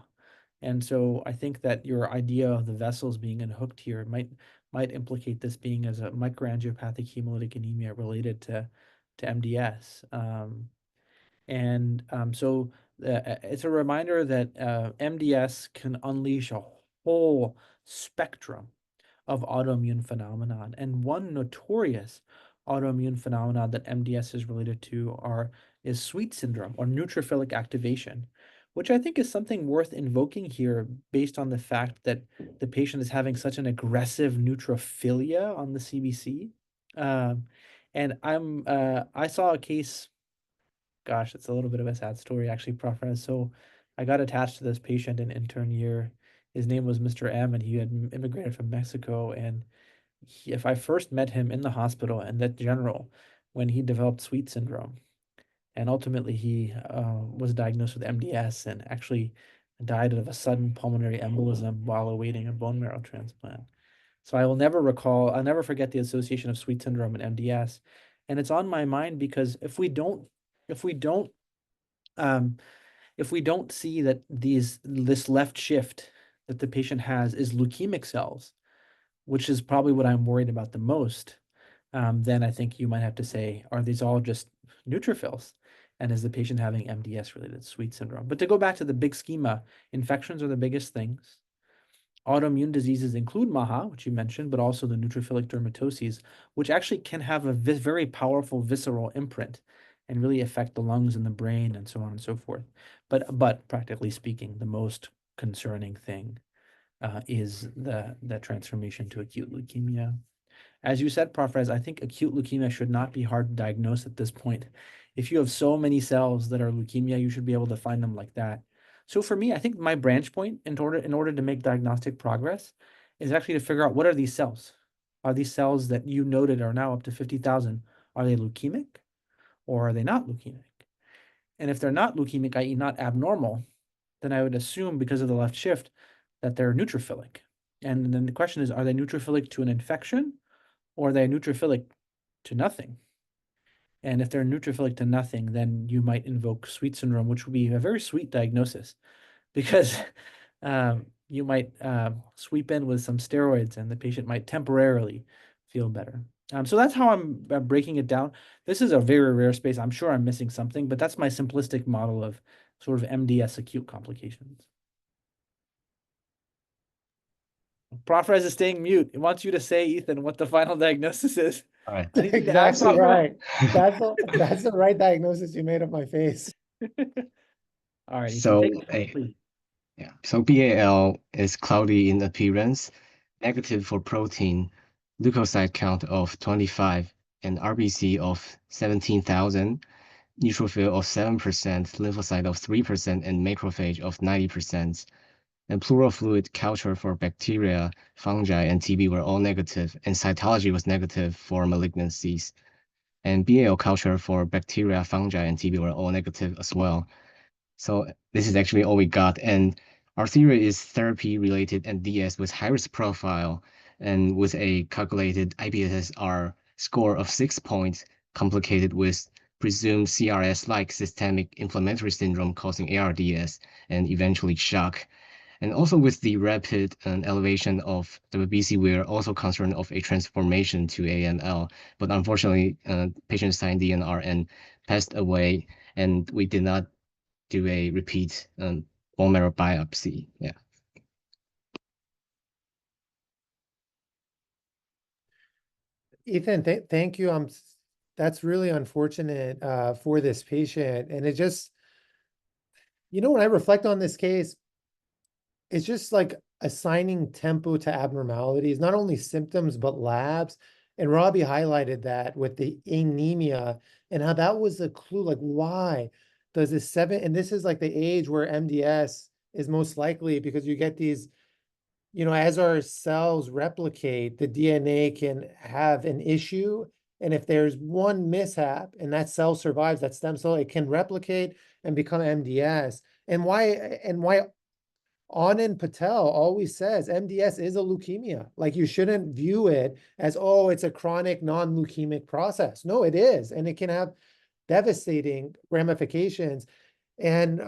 And so I think that your idea of the vessels being unhooked here might implicate this being as a microangiopathic hemolytic anemia related to MDS. So it's a reminder that MDS can unleash a whole spectrum of autoimmune phenomenon. And one notorious autoimmune phenomenon that MDS is related to is sweet syndrome or neutrophilic activation, which I think is something worth invoking here based on the fact that the patient is having such an aggressive neutrophilia on the CBC. And I saw a case, gosh, it's a little bit of a sad story actually, Prof. Rez. So I got attached to this patient in intern year. His name was Mr. M, and he had immigrated from Mexico. And if I first met him in the hospital and that general, when he developed sweet syndrome, and ultimately he was diagnosed with MDS and actually died of a sudden pulmonary embolism while awaiting a bone marrow transplant. So I'll never forget the association of Sweet syndrome and MDS. And it's on my mind because if we don't um, see that this left shift that the patient has is leukemic cells, which is probably what I'm worried about the most, then I think you might have to say, are these all just neutrophils? And is the patient having MDS-related Sweet syndrome? But to go back to the big schema, infections are the biggest things. Autoimmune diseases include MAHA, which you mentioned, but also the neutrophilic dermatoses, which actually can have a very powerful visceral imprint and really affect the lungs and the brain and so on and so forth. But practically speaking, the most concerning thing is the transformation to acute leukemia. As you said, Prof. Rez, I think acute leukemia should not be hard to diagnose at this point. If you have so many cells that are leukemia, you should be able to find them like that. So for me, I think my branch point in order to make diagnostic progress is actually to figure out what are these cells? Are these cells that you noted are now up to 50,000, are they leukemic or are they not leukemic? And if they're not leukemic, i.e. not abnormal, then I would assume because of the left shift that they're neutrophilic. And then the question is, are they neutrophilic to an infection or are they neutrophilic to nothing? And if they're neutrophilic to nothing, then you might invoke Sweet syndrome, which would be a very sweet diagnosis because you might sweep in with some steroids and the patient might temporarily feel better. So that's how I'm breaking it down. This is a very rare space. I'm sure I'm missing something, but that's my simplistic model of sort of MDS acute complications. Prof. Rez is staying mute. It wants you to say, Ethan, what the final diagnosis is. All right. Anything to add, Exactly Prof. Rez? right. That's the right diagnosis you made of my face. All right, Ethan, So take it away, please. yeah, so BAL is cloudy in appearance, negative for protein, leukocyte count of 25, and RBC of 17,000, neutrophil of 7%, lymphocyte of 3%, and macrophage of 90%. And pleural fluid culture for bacteria, fungi, and TB were all negative, and cytology was negative for malignancies. And BAL culture for bacteria, fungi, and TB were all negative as well. So this is actually all we got. And our theory is therapy-related MDS with high-risk profile and with a calculated IPSS-R score of 6 points, complicated with presumed CRS-like systemic inflammatory syndrome causing ARDS and eventually shock. And also with the rapid elevation of WBC, we are also concerned of a transformation to AML. But unfortunately, patient signed DNR and passed away, and we did not do a repeat bone marrow biopsy. Yeah. Ethan, thank you. That's really unfortunate for this patient. And it just, when I reflect on this case, it's just like assigning tempo to abnormalities, not only symptoms, but labs. And Robbie highlighted that with the anemia and how that was a clue, like why does this and this is like the age where MDS is most likely because you get these, as our cells replicate, the DNA can have an issue. And if there's one mishap and that cell survives, that stem cell, it can replicate and become MDS. And why Anand Patel always says MDS is a leukemia. Like you shouldn't view it as, oh, it's a chronic non-leukemic process. No, it is. And it can have devastating ramifications. And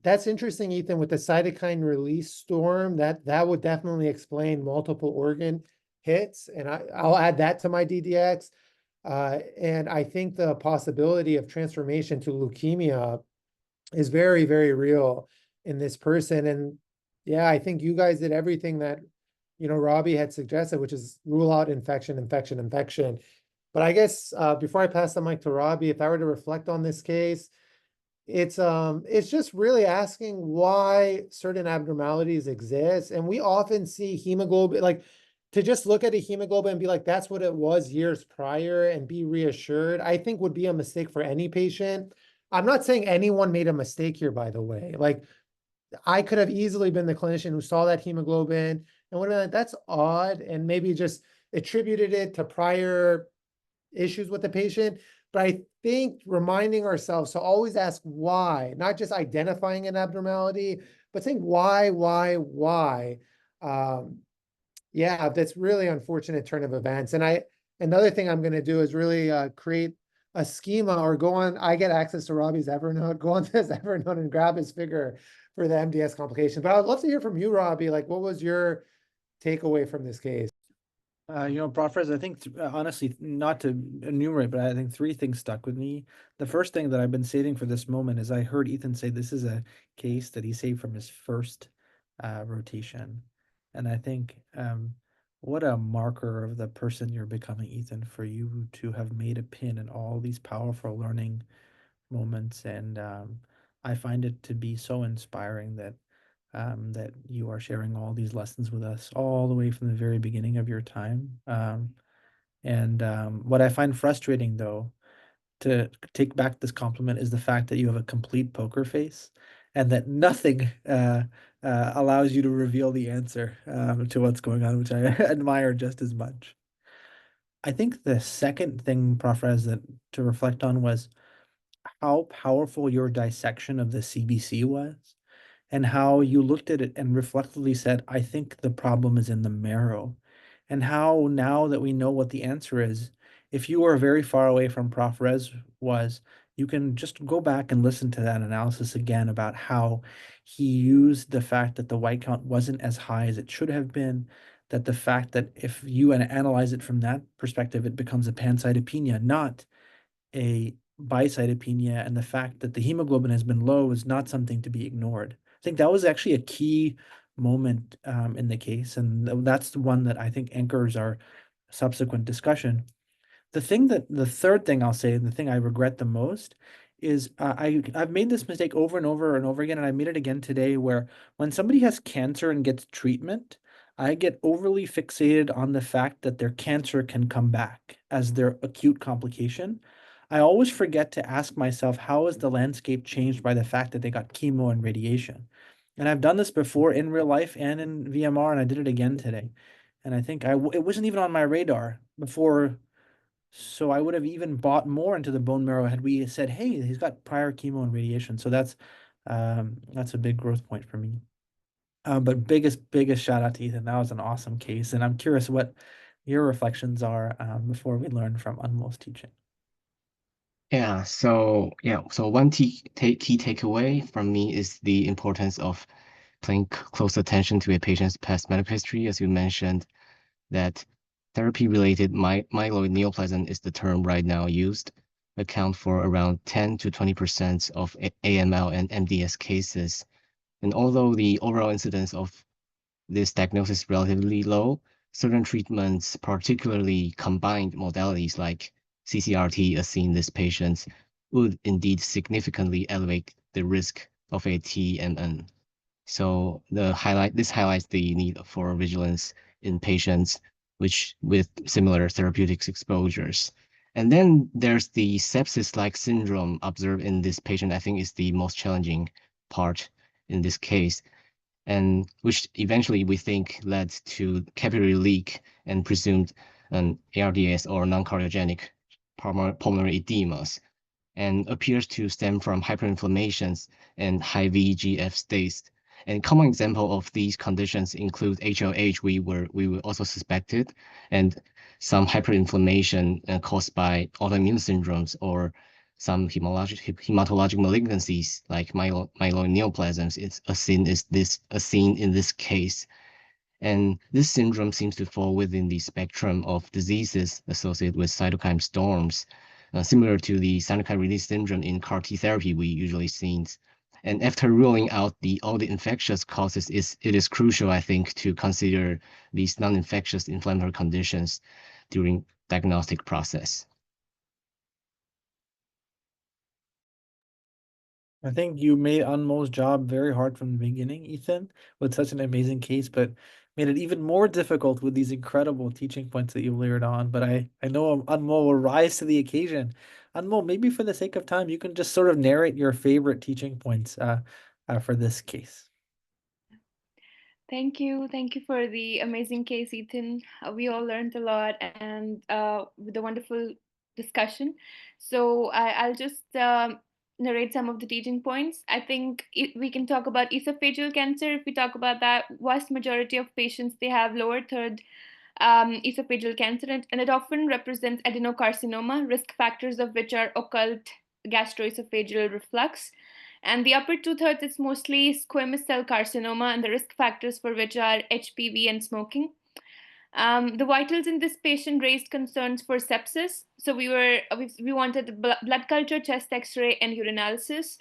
that's interesting, Ethan, with the cytokine release storm, that would definitely explain multiple organ hits. And I'll add that to my DDX. And I think the possibility of transformation to leukemia is very, very real in this person. And yeah, I think you guys did everything that, Robbie had suggested, which is rule out infection. But I guess before I pass the mic to Robbie, if I were to reflect on this case, it's just really asking why certain abnormalities exist. And we often see hemoglobin, like to just look at a hemoglobin and be like, that's what it was years prior and be reassured, I think would be a mistake for any patient. I'm not saying anyone made a mistake here, by the way. Like I could have easily been the clinician who saw that hemoglobin and would have been like, that's odd, and maybe just attributed it to prior issues with the patient. But I think reminding ourselves to always ask why, not just identifying an abnormality, but saying why. Yeah, that's really unfortunate turn of events. And another thing I'm going to do is really create a schema or go on. I get access to Robbie's Evernote, go on to his Evernote and grab his figure for the MDS complication. But I'd love to hear from you, Robbie. Like, what was your takeaway from this case? Prof. Rez, I think honestly, not to enumerate, but I think three things stuck with me. The first thing that I've been saving for this moment is I heard Ethan say this is a case that he saved from his first rotation. And I think what a marker of the person you're becoming, Ethan, for you to have made a pin in all these powerful learning moments. And I find it to be so inspiring that you are sharing all these lessons with us all the way from the very beginning of your time. And what I find frustrating, though, to take back this compliment, is the fact that you have a complete poker face and that nothing allows you to reveal the answer to what's going on, which I admire just as much. I think the second thing, Prof. Rez, that to reflect on was how powerful your dissection of the CBC was and how you looked at it and reflectively said, I think the problem is in the marrow. And how now that we know what the answer is, if you are very far away from Prof. Rez was, you can just go back and listen to that analysis again about how he used the fact that the white count wasn't as high as it should have been, that the fact that if you analyze it from that perspective, it becomes a pancytopenia, not a bicytopenia, and the fact that the hemoglobin has been low is not something to be ignored. I think that was actually a key moment in the case, and that's the one that I think anchors our subsequent discussion. The third thing I'll say, and the thing I regret the most, is I've made this mistake over and over and over again, and I made it again today, where when somebody has cancer and gets treatment, I get overly fixated on the fact that their cancer can come back as their acute complication. I always forget to ask myself, how has the landscape changed by the fact that they got chemo and radiation? And I've done this before in real life and in VMR, and I did it again today. And I think it wasn't even on my radar before, so I would have even bought more into the bone marrow had we said, hey, he's got prior chemo and radiation. So that's a big growth point for me. But biggest shout out to Ethan. That was an awesome case. And I'm curious what your reflections are before we learn from Anmol's teaching. So one key takeaway from me is the importance of paying close attention to a patient's past medical history. As you mentioned, that therapy-related myeloid neoplasm is the term right now used, account for around 10 to 20% of AML and MDS cases. And although the overall incidence of this diagnosis is relatively low, certain treatments, particularly combined modalities like CCRT, as seen in this patient, would indeed significantly elevate the risk of a TMN. So this highlights the need for vigilance in patients with similar therapeutics exposures. And then there's the sepsis-like syndrome observed in this patient, I think is the most challenging part in this case, and which eventually we think led to capillary leak and presumed an ARDS or non-cardiogenic pulmonary edemas, and appears to stem from hyperinflammations and high VEGF states. And common example of these conditions include HLH, we were also suspected, and some hyperinflammation caused by autoimmune syndromes or some hematologic malignancies like myeloid neoplasms. It's a seen in this case. And this syndrome seems to fall within the spectrum of diseases associated with cytokine storms, similar to the cytokine release syndrome in CAR T therapy we usually see. And after ruling out all the infectious causes, it is crucial, I think, to consider these non-infectious inflammatory conditions during diagnostic process. I think you made Anmol's job very hard from the beginning, Ethan, with such an amazing case, but made it even more difficult with these incredible teaching points that you layered on. But I know Anmol will rise to the occasion. Anmol, maybe for the sake of time, you can just sort of narrate your favorite teaching points for this case. Thank you. Thank you for the amazing case, Ethan. We all learned a lot, and with the wonderful discussion. So I'll just narrate some of the teaching points. I think we can talk about esophageal cancer. If we talk about that, vast majority of patients, they have lower third esophageal cancer, and it often represents adenocarcinoma, risk factors of which are occult gastroesophageal reflux. And the upper two-thirds is mostly squamous cell carcinoma, and the risk factors for which are HPV and smoking. The vitals in this patient raised concerns for sepsis. So we wanted blood culture, chest X-ray, and urinalysis,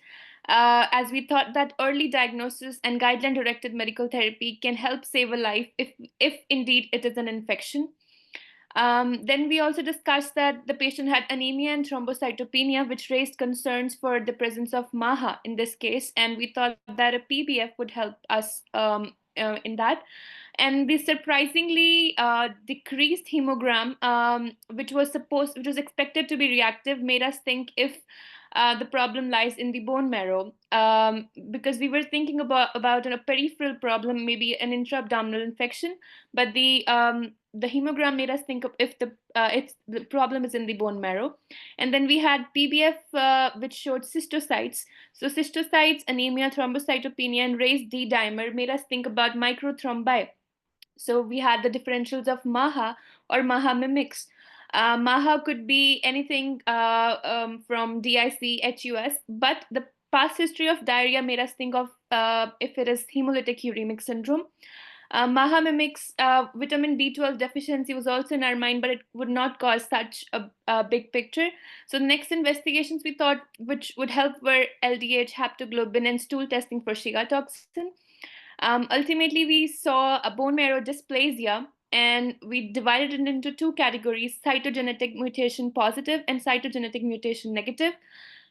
as we thought that early diagnosis and guideline-directed medical therapy can help save a life if indeed it is an infection. Then we also discussed that the patient had anemia and thrombocytopenia, which raised concerns for the presence of MAHA in this case, and we thought that a PBF would help us in that. And the surprisingly decreased hemogram, which was expected to be reactive, made us think if the problem lies in the bone marrow, because we were thinking about a peripheral problem, maybe an intra-abdominal infection, but the hemogram made us think of if the problem is in the bone marrow. And then we had PBF, which showed cystocytes. So cystocytes, anemia, thrombocytopenia, and raised D dimer made us think about microthrombi. So we had the differentials of MAHA or MAHA mimics. MAHA could be anything from DIC, HUS, but the past history of diarrhea made us think of if it is hemolytic uremic syndrome. MAHA mimics vitamin B12 deficiency was also in our mind, but it would not cause such a big picture. So the next investigations we thought which would help were LDH, haptoglobin, and stool testing for Shiga toxin. Ultimately, we saw a bone marrow dysplasia, and we divided it into two categories: cytogenetic mutation positive and cytogenetic mutation negative.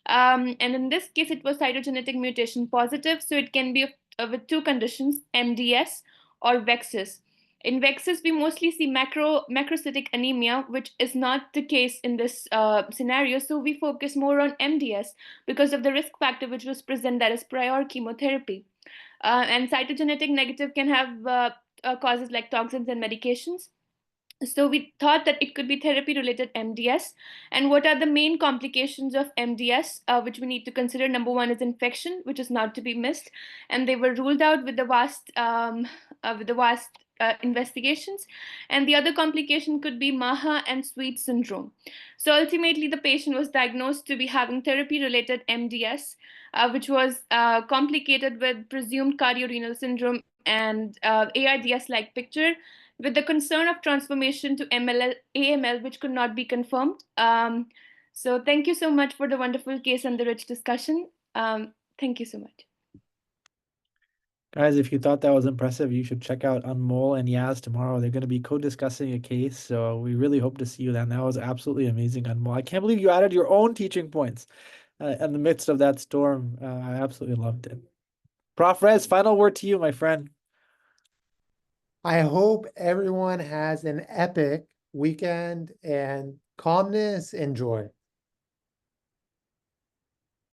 And in this case, it was cytogenetic mutation positive, so it can be with two conditions: MDS or VEXAS. In VEXAS, we mostly see macrocytic anemia, which is not the case in this scenario. So we focus more on MDS because of the risk factor which was present, that is prior chemotherapy. And cytogenetic negative can have causes like toxins and medications. So we thought that it could be therapy-related MDS. And what are the main complications of MDS, which we need to consider? Number one is infection, which is not to be missed, and they were ruled out with the vast investigations. And the other complication could be MAHA and Sweet syndrome. So ultimately, the patient was diagnosed to be having therapy-related MDS, which was complicated with presumed cardiorenal syndrome and ARDS-like picture, with the concern of transformation to AML, which could not be confirmed. So thank you so much for the wonderful case and the rich discussion. Thank you so much. Guys, if you thought that was impressive, you should check out Anmol and Yaz tomorrow. They're going to be co-discussing a case, so we really hope to see you then. That was absolutely amazing, Anmol. I can't believe you added your own teaching points in the midst of that storm. I absolutely loved it. Prof. Rez, final word to you, my friend. I hope everyone has an epic weekend and calmness and joy.